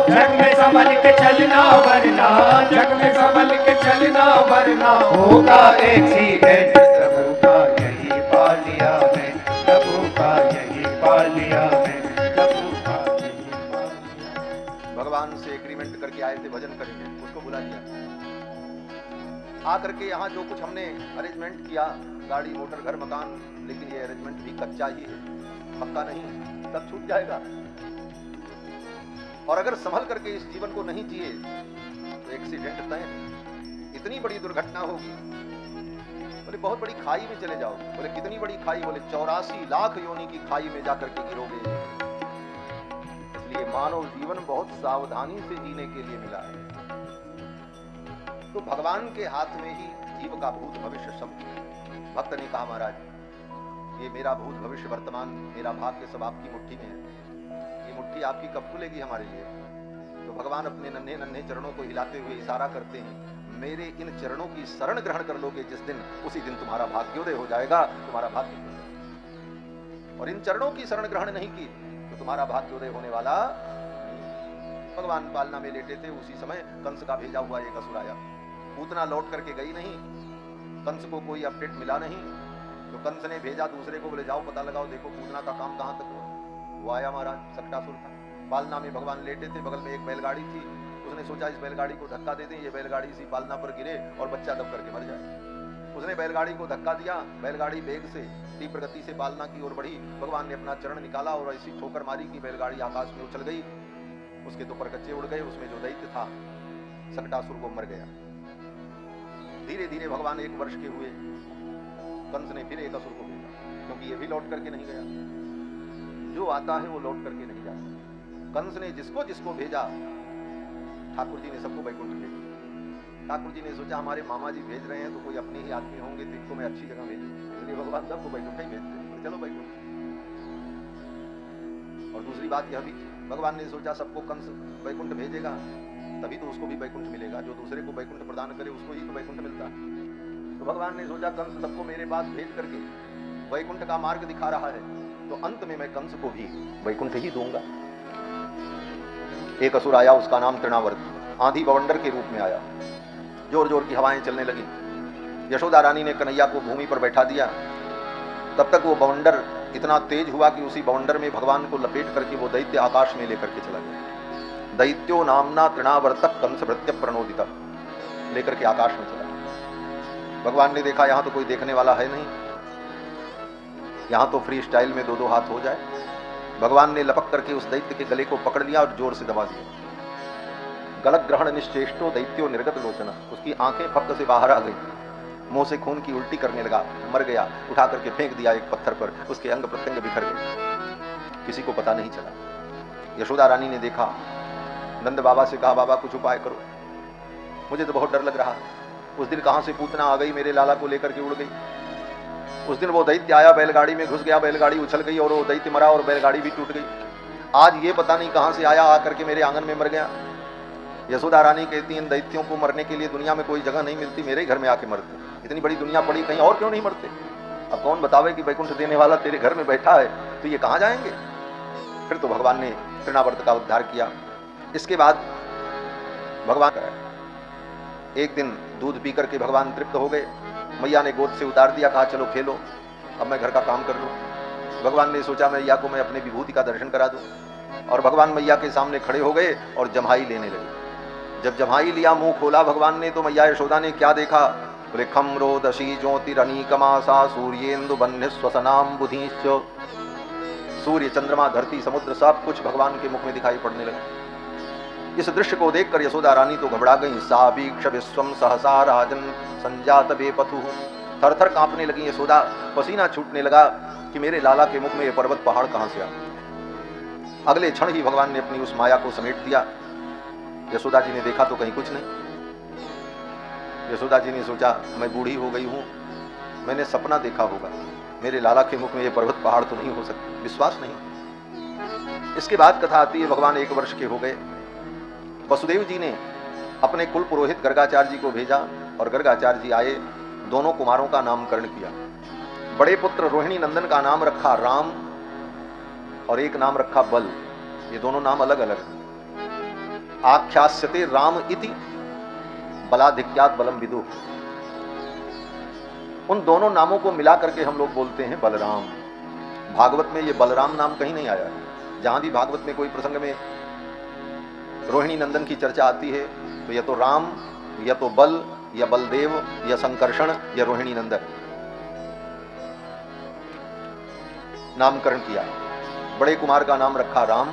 जग में संभल के चलना वरना, जग में संभल के चलना वरना होगा एक्सीडेंट। प्रभु का यही पा लिया मैं, प्रभु का यही पा लिया मैं, प्रभु का यही पा लिया। भगवान से एग्रीमेंट करके आए थे भजन करेंगे, उसको बुला लिया। आकर के यहाँ जो कुछ हमने अरेंजमेंट किया, गाड़ी मोटर घर मकान, लेकिन ये अरेंजमेंट भी कच्चा ही है, पक्का नहीं, सब छूट जाएगा। और अगर संभल करके इस जीवन को नहीं जिए तो एक्सीडेंट तय है, इतनी बड़ी दुर्घटना होगी। बोले बहुत बड़ी खाई में चले जाओ। बोले कितनी बड़ी खाई? बोले 84 लाख योनि की खाई में जाकर के गिरोगे। इसलिए मानव जीवन बहुत सावधानी से जीने के लिए मिला है। तो भगवान के हाथ में ही जीव का भूत भविष्य सब है। भक्त ने कहा महाराज ये मेरा भूत भविष्य वर्तमान मेरा भाग्य सब आपकी मुट्ठी में है, ये मुट्ठी आपकी कब खुलेगी हमारे लिए? तो भगवान अपने नन्हे नन्हे चरणों को हिलाते हुए इशारा करते हैं, मेरे इन चरणों की शरण ग्रहण कर लोगे जिस दिन, उसी दिन तुम्हारा भाग्योदय हो जाएगा, तुम्हारा भाग्य खुल जाएगा। और इन चरणों की शरण ग्रहण नहीं की तो तुम्हारा भाग्योदय होने वाला नहीं। भगवान पालना में लेटे थे, उसी समय कंस का भेजा हुआ एक असुर आया। पूतना लौट करके गई नहीं, कंस को कोई अपडेट मिला नहीं, तो कंस ने भेजा दूसरे को, बोले जाओ पता लगाओ, देखो पूतना का काम कहां तक हुआ। वो आया महाराज, सक्टासुर था। पालना में भगवान लेटे थे, बगल में एक बैलगाड़ी थी। उसने सोचा इस बैलगाड़ी को धक्का दे दें, ये बैलगाड़ी इसी पालना पर गिरे और बच्चा दब करके मर जाए। उसने बैलगाड़ी को धक्का दिया, बैलगाड़ी वेग से तीव्र गति से पालना की ओर बढ़ी। भगवान ने अपना चरण निकाला और ऐसी ठोकर मारी कि बैलगाड़ी आकाश में उछल गई, उसके तो परकच्चे उड़ गए। उसमें जो दैत्य था सक्टासुर वो मर गया। धीरे धीरे भगवान 1 वर्ष के हुए, कंस ने फिर एक असुर को भेजा, क्योंकि ये भी लौट करके नहीं गया। जो आता है वो लौट करके नहीं जाता। कंस ने जिसको जिसको भेजा, ठाकुर जी ने सबको बैकुंठ भेजा। ठाकुर जी ने सोचा हमारे मामा जी भेज रहे हैं तो कोई अपने ही आदमी होंगे, तो इनको मैं अच्छी जगह भेजूं, इसलिए भगवान सबको बैकुंठ ही भेजते हैं, चलो बैकुंठ। और दूसरी बात यह भी, भगवान ने सोचा सबको कंस बैकुंठ भेजेगा तभी तो उसको भी बैकुंठ मिलेगा, जो दूसरे को बैकुंठ प्रदान करे उसको ही तो बैकुंठ मिलता है। तो भगवान ने सोचा कंस सबको मेरे पास भेज करके बैकुंठ का मार्ग दिखा रहा है, तो अंत में मैं कंस को भी बैकुंठ ही दूंगा। एक असुर आया, उसका नाम तृणावर्त, आंधी बवंडर के रूप में आया। जोर जोर की हवाएं चलने लगी। यशोदा रानी ने कन्हैया को भूमि पर बैठा दिया। तब तक वो बवंडर इतना तेज हुआ कि उसी बवंडर में भगवान को लपेट करके वो दैत्य आकाश में लेकर के चला गया। दैत्यो नामना तृणावर्तक कंस भृत्य प्रणोदिता, लेकर के आकाश में चला। भगवान ने देखा यहां तो कोई देखने वाला है नहीं, यहां तो फ्री स्टाइल में 2-2 हाथ हो जाए। भगवान ने लपक करके उस दैत्य के गले को पकड़ लिया और जोर से दबा दिया। गलत ग्रहण निश्चेष्टो दैत्यो निर्गत लोचना, उसकी आंखें फक से बाहर आ गई, मुंह से खून की उल्टी करने लगा, मर गया। उठा करके फेंक दिया एक पत्थर पर, उसके अंग प्रत्यंग बिखर गए, किसी को पता नहीं चला। यशोदा रानी ने देखा, नंद बाबा से कहा बाबा कुछ उपाय करो, मुझे तो बहुत डर लग रहा है। उस दिन कहां से पूतना आ गई, मेरे लाला को लेकर के उड़ गई। उस दिन वो दैत्य आया, बैलगाड़ी में घुस गया, बैलगाड़ी उछल गई और वो दैत्य मरा और बैलगाड़ी भी टूट गई। आज ये पता नहीं कहाँ से आया, आकर के मेरे आंगन में मर गया। यशोदा रानी कहती इन दैत्यों को मरने के लिए दुनिया में कोई जगह नहीं मिलती, मेरे घर में आके मरते। इतनी बड़ी दुनिया पड़ी, कहीं और क्यों नहीं मरते? अब कौन बतावे कि वैकुंठ देने वाला तेरे घर में बैठा है, तो ये कहाँ जाएंगे? फिर तो भगवान ने तृणावर्त का उद्धार किया। इसके बाद भगवान एक दिन दूध पी करके भगवान तृप्त हो गए। मैया ने गोद से उतार दिया, कहा चलो खेलो, अब मैं घर का काम कर लूँ। भगवान ने सोचा मैया को मैं अपने विभूति का दर्शन करा दूं, और भगवान मैया के सामने खड़े हो गए और जम्हाई लेने लगे। जब जम्हाई लिया, मुंह खोला भगवान ने, तो मैया यशोदा ने क्या देखा? बोले खम रोदशी ज्योतिरनीकमासा सूर्येन्दु बन्य स्वसनाम बुधिश्च। सूर्य, चंद्रमा, धरती, समुद्र सब कुछ भगवान के मुख में दिखाई पड़ने लगे। इस दृश्य को देखकर यशोदा रानी तो घबरा गई। सावीक्ष विश्वम सहसा राजन संजात बेपथु। थर थर कांपने लगी यशोदा, पसीना छूटने लगा कि मेरे लाला के मुख में ये पर्वत पहाड़ कहां से आ। अगले क्षण ही भगवान ने अपनी उस माया को समेट दिया। यशोदा जी ने देखा तो कहीं कुछ नहीं। यशोदा जी ने सोचा मैं बूढ़ी हो गई हूं, मैंने सपना देखा होगा, मेरे लाला के मुख में ये पर्वत पहाड़ तो नहीं हो सकते, विश्वास नहीं। इसके बाद कथा आती है, भगवान 1 वर्ष के हो गए। वसुदेव जी ने अपने कुल पुरोहित गर्गाचार्य जी को भेजा और गर्गाचार्य जी आए। दोनों कुमारों का नामकरण किया। बड़े पुत्र रोहिणी नंदन का नाम रखा राम और एक नाम रखा बल। ये दोनों नाम अलग अलग हैं। आख्यास्यते राम इति बलाधिक्यात बलम विदुः। उन दोनों नामों को मिला करके हम लोग बोलते हैं बलराम। भागवत में ये बलराम नाम कहीं नहीं आया है। जहां भी भागवत में कोई प्रसंग में रोहिणी नंदन की चर्चा आती है तो या तो राम या तो बल या बलदेव या संकर्षण या रोहिणी नंदन नामकरण किया। बड़े कुमार का नाम रखा राम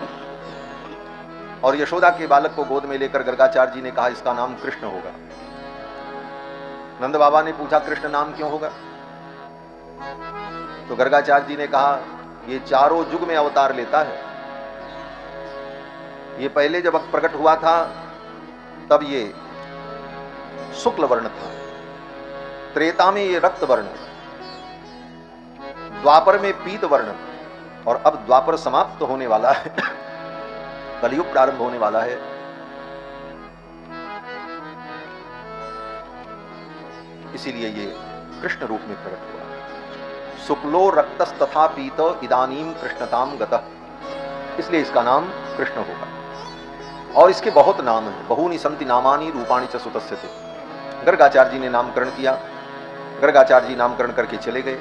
और यशोदा के बालक को गोद में लेकर गर्गाचार्य जी ने कहा इसका नाम कृष्ण होगा। नंद बाबा ने पूछा कृष्ण नाम क्यों होगा? तो गर्गाचार्य जी ने कहा ये चारों युग में अवतार लेता है। ये पहले जब प्रकट हुआ था तब ये शुक्ल वर्ण था, त्रेता में ये रक्त वर्ण, द्वापर में पीत वर्ण और अब द्वापर समाप्त होने वाला है, कलयुग प्रारंभ होने वाला है। इसीलिए ये कृष्ण रूप में प्रकट हुआ। शुक्लो रक्तस्तथा पीत इदानीम कृष्णताम गतः। इसलिए इसका नाम कृष्ण होगा। और इसके बहुत नाम हैं। बहूनि संति नामानि रूपाणि च सुतस्यते। गर्गाचार्य जी ने नामकरण किया। गर्गाचार्य जी नामकरण करके चले गए।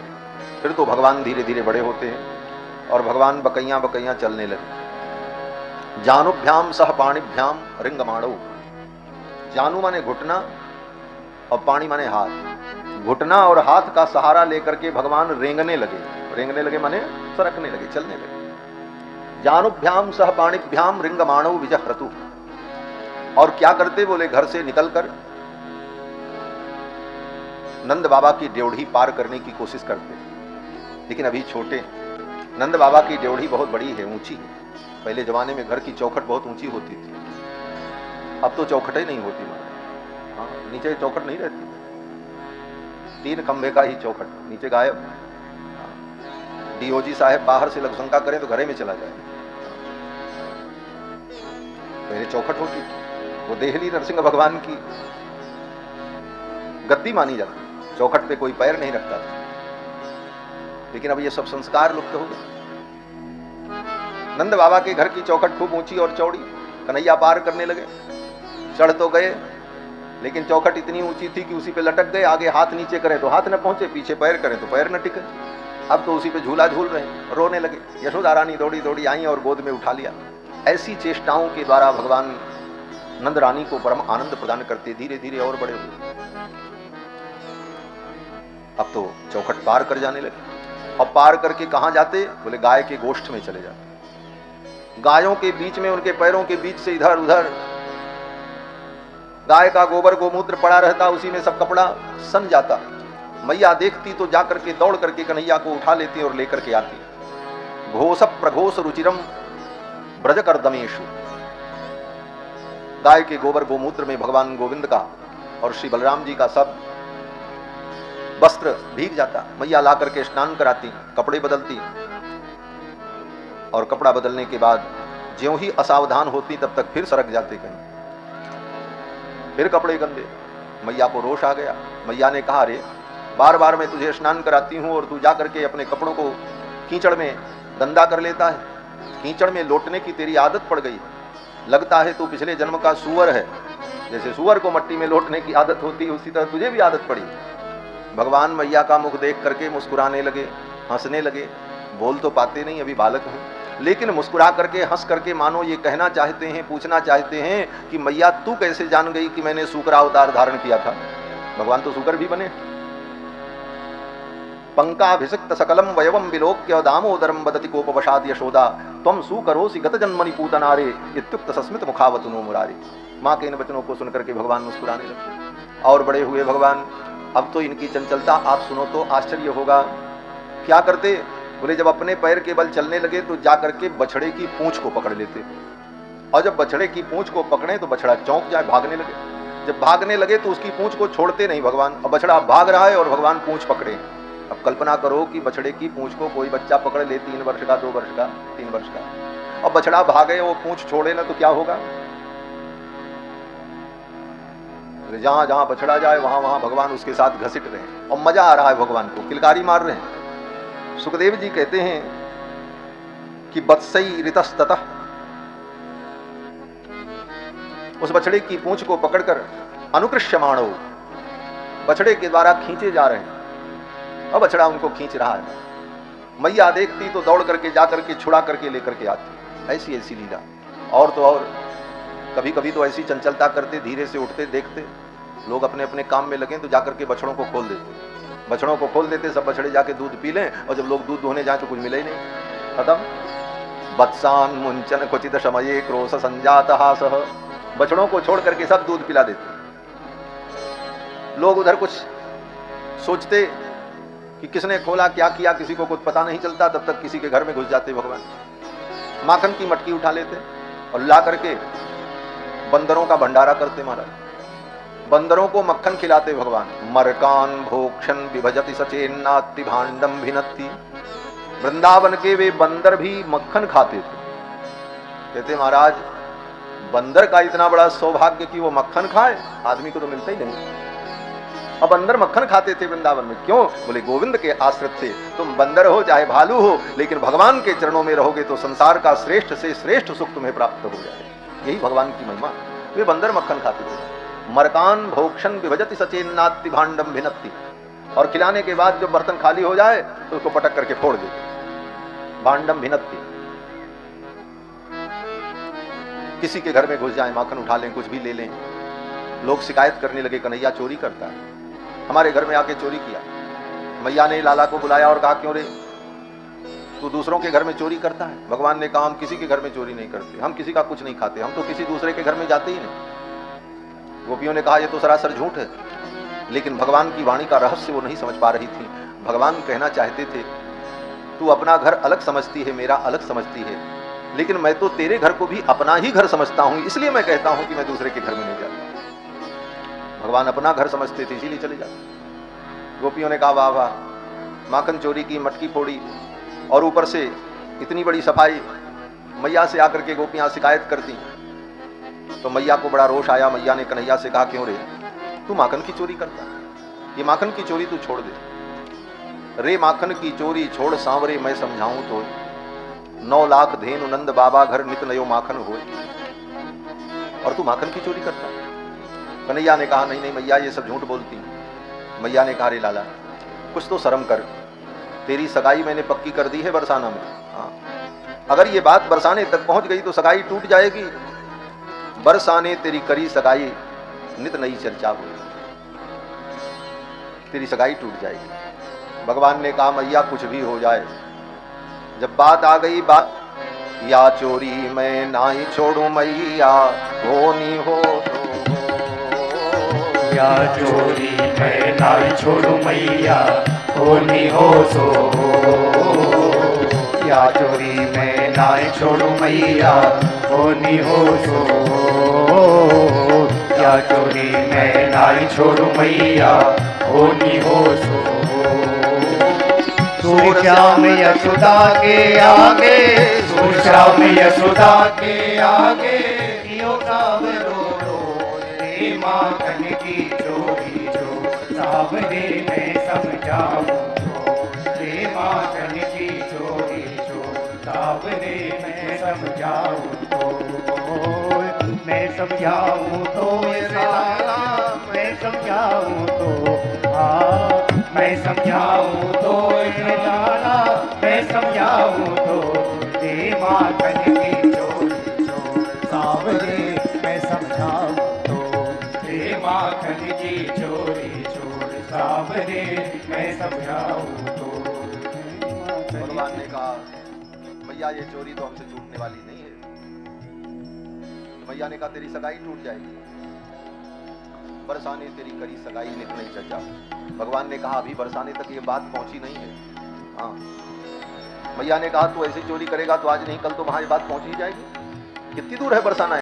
फिर तो भगवान धीरे धीरे बड़े होते हैं और भगवान बकैया बकैया चलने लगे। जानुभ्याम सह पाणिभ्याम रिंगमाणो। जानू माने घुटना और पाणी माने हाथ। घुटना और हाथ का सहारा लेकर के भगवान रेंगने लगे। रेंगने लगे माने सरकने लगे, चलने लगे। जानुभ्याम सह पाणिभ्याम रिंगमाणो विजहृतु। और क्या करते? बोले घर से निकलकर नंद बाबा की ड्योढ़ी पार करने की कोशिश करते, लेकिन अभी छोटे। नंद बाबा की ड्योढ़ी बहुत बड़ी है, ऊंची है। पहले जमाने में घर की चौखट बहुत ऊंची होती थी, अब तो चौखटें नहीं होती। हाँ, नीचे चौखट नहीं रहती, 3 खंभे का ही चौखट, नीचे गायब। डीओजी साहब बाहर से लघुशंका करें तो घरे में चला जाए। पहले चौखट होती थी, वो देहली नरसिंह भगवान की गद्दी मानी जाती, चौखट पे कोई पैर नहीं रखता था। लेकिन अब ये सब संस्कार लुप्त हो गए। नंद बाबा के घर की चौखट खूब ऊंची और चौड़ी। कन्हैया पार करने लगे, चढ़ तो गए, लेकिन चौखट इतनी ऊंची थी कि उसी पे लटक गए। आगे हाथ नीचे करें तो हाथ न पहुंचे, पीछे पैर करें तो पैर न टिके। अब तो उसी पे झूला झूल रहे, रोने लगे। यशोदा रानी दौड़ी दौड़ी आई और गोद में उठा लिया। ऐसी चेष्टाओं के द्वारा भगवान नंद रानी को परम आनंद प्रदान करते धीरे धीरे और बड़े हुए। अब तो चौखट पार कर जाने लगे। और पार करके कहां जाते? बोले गाय के गोष्ठ में चले जाते। गायों के बीच में, उनके पैरों के बीच से इधर उधर गाय का गोबर गोमूत्र पड़ा रहता, उसी में सब कपड़ा सन जाता। मैया देखती तो जाकर के दौड़ करके कन्हैया को उठा लेती और लेकर के आती। घोष प्रघोष रुचिरम ब्रज कर दमेशु। गाय के गोबर गोमूत्र में भगवान गोविंद का और श्री बलराम जी का सब वस्त्र भीग जाता, मैया ला करके स्नान कराती, कपड़े बदलती, और कपड़ा बदलने के बाद ज्यों ही असावधान होती तब तक फिर सरक जाते कहीं, फिर कपड़े गंदे। मैया को रोष आ गया। मैया ने कहा, अरे बार बार मैं तुझे स्नान कराती हूँ और तू जा करके अपने कपड़ों को कीचड़ में गंदा कर लेता है। कीचड़ में लौटने की तेरी आदत पड़ गई, लगता है तू पिछले जन्म का सूअर है। जैसे सूअर को मट्टी में लौटने की आदत होती है, उसी तरह तुझे भी आदत पड़ी। भगवान मैया का मुख देख करके मुस्कुराने लगे, हंसने लगे। बोल तो पाते नहीं, अभी बालक हूँ, लेकिन मुस्कुरा करके हंस करके मानो ये कहना चाहते हैं, पूछना चाहते हैं कि मैया तू कैसे जान गई कि मैंने सूकर अवतार धारण किया था। भगवान तो सूकर भी बने। पंकाभिषिक्त सकलम वयवम विलोक्य दामोदरम वदति कोपवशाद यशोदा त्वं सूकरोसि गत जन्मनि पूतनारे इत्युक्त सस्मित मुखावतनो मुरारे। माँ के इन वचनों को सुनकर के भगवान मुस्कुराने लगे और बड़े हुए भगवान। अब तो इनकी चंचलता आप सुनो तो आश्चर्य होगा। क्या करते? बोले जब अपने पैर के बल चलने लगे तो जाकर के बछड़े की पूंछ को पकड़ लेते, और जब बछड़े की पूंछ को पकड़े तो बछड़ा चौंक जाए, भागने लगे। जब भागने लगे तो उसकी पूंछ को छोड़ते नहीं भगवान। अब बछड़ा भाग रहा है और भगवान पूंछ पकड़े। अब कल्पना करो कि बछड़े की पूंछ को कोई बच्चा पकड़ ले, 3 वर्ष का, 2 वर्ष का, 3 वर्ष का। अब बछड़ा भागे, वो पूंछ छोड़े ना तो क्या होगा? जहां जहां बछड़ा जाए वहां वहां भगवान उसके साथ घसीट रहे हैं और मजा आ रहा है, भगवान को किलकारी मार रहे हैं। सुखदेव जी कहते हैं कि बत्सई ऋतस्ततः, उस बछड़े की पूंछ को पकड़कर अनुकृष्यमाणो, बछड़े के द्वारा खींचे जा रहे हैं। अब बछड़ा उनको खींच रहा है। मैया देखती तो दौड़ करके जा करके छुड़ा करके लेकर के आती। ऐसी ऐसी लीला। और तो और कभी कभी तो ऐसी चंचलता करते, धीरे से उठते, देखते लोग अपने अपने काम में लगे तो जाकर के बछड़ों को खोल देते। बछड़ों को खोल देते, सब बछड़े जाके दूध पी लें, और जब लोग दूध दोहने जाए तो कुछ मिले ही नहीं, खत्म। वत्सान मुंचन क्वचित शमये क्रोश संजात हासः, बछड़ों को छोड़ करके सब दूध पिला देते। लोग उधर कुछ सोचते कि किसने खोला, क्या किया, किसी को कुछ पता नहीं चलता। तब तक किसी के घर में घुस जाते भगवान, माखन की मटकी उठा लेते और ला करके बंदरों का भंडारा करते। महाराज बंदरों को मक्खन खिलाते भगवान। मरकान भोक्षण विभजति सचेन्नाति भांडम भिनत्ति। वृंदावन के वे बंदर भी मक्खन खाते थे। कहते महाराज बंदर का इतना बड़ा सौभाग्य कि वो मक्खन खाए, आदमी को तो मिलता ही नहीं। अब बंदर मक्खन खाते थे वृंदावन में। क्यों? बोले गोविंद के आश्रित थे। तुम बंदर हो चाहे भालू हो, लेकिन भगवान के चरणों में रहोगे तो संसार का श्रेष्ठ से श्रेष्ठ सुख तुम्हें प्राप्त हो जाए। यही भगवान की महिमा। वे बंदर मक्खन खाते थे। मरकान भोक्षण विभजति सचेन्नाति भांडम भिनत्ति, और खिलाने के बाद जब बर्तन खाली हो जाए तो उसको पटक करके फोड़ देते। भांडम भिनत्ति। किसी के घर में घुस जाए, माखन उठा लें, कुछ भी ले लें। लोग शिकायत करने लगे कन्हैया चोरी करता है, हमारे घर में आके चोरी किया। मैया ने लाला को बुलाया और कहा क्यों रे तू दूसरों के घर में चोरी करता है? भगवान ने कहा हम किसी के घर में चोरी नहीं करते, हम किसी का कुछ नहीं खाते, हम तो किसी दूसरे के घर में जाते ही नहीं। गोपियों ने कहा ये तो सरासर झूठ है, लेकिन भगवान की वाणी का रहस्य वो नहीं समझ पा रही थी। भगवान कहना चाहते थे तू अपना घर अलग समझती है, मेरा अलग समझती है, लेकिन मैं तो तेरे घर को भी अपना ही घर समझता हूं, इसलिए मैं कहता हूं कि मैं दूसरे के घर में नहीं जाता। भगवान अपना घर समझते थे, इसीलिए चले जाते। गोपियों ने कहा वाह वाह, माखन चोरी की, मटकी फोड़ी, और ऊपर से इतनी बड़ी सफाई। मैया से आकर के गोपियां शिकायत करती। तो मैया को बड़ा रोष आया। मैया ने कन्हैया से कहा क्यों रे तू माखन की चोरी करता है? ये माखन की चोरी तू छोड़ दे। रे माखन की चोरी छोड़ सांवरे मैं समझाऊं तो 9 लाख धेनु नंद बाबा घर नित नयो माखन होए, और तू माखन की चोरी करता है? कन्हैया ने कहा नहीं नहीं मैया ये सब झूठ बोलती। मैया ने कहा रे लाला कुछ तो शर्म कर, तेरी सगाई मैंने पक्की कर दी है बरसाना में। हाँ, अगर ये बात बरसाने तक पहुंच गई तो सगाई टूट जाएगी। बरसाने तेरी करी सगाई नित नई चर्चा हुई, तेरी सगाई टूट जाएगी। भगवान ने कहा मैया कुछ भी हो जाए, जब बात आ गई बात, या चोरी मैं ना ही छोड़ू मैया होनी हो तो, या चोरी मैं ना ही छोड़ू मैया होनी हो सो, या चोरी मैं ना ही छोड़ू मैया होनी हो सो, या चोरी मैं ना ही छोड़ू मैया होनी हो सो सूर श्याम यशोदा के आगे, सूर श्याम यशोदा के आगे, यो सावरो रो रे माखन की चोरी जो, सावरे मैं समझाऊं तो, रे माखन की चोरी जो, सावरे मैं समझाऊं तो, मैं समझाऊं तो साला, मैं समझाऊं तो हाँ, मैं समझाऊं तो लाला, मैं समझाऊं तो रे माखन की चोरी जो, सावरे मैं समझाऊं तो, रे माखन की चोरी चोर, सावरे मैं समझाऊं तो। भगवान ने कहा मैया ये चोरी तो हमसे छूटने वाली नहीं है। तो मैया ने कहा तेरी सगाई टूट जाएगी। बरसाने तेरी करी सगाई नित नहीं चचा। भगवान ने कहा अभी बरसाने तक ये बात पहुंची नहीं है। हाँ, मैया ने कहा तू ऐसी चोरी करेगा तो आज नहीं कल तो वहां ये बात पहुंच ही जाएगी। कितनी दूर है बरसाना?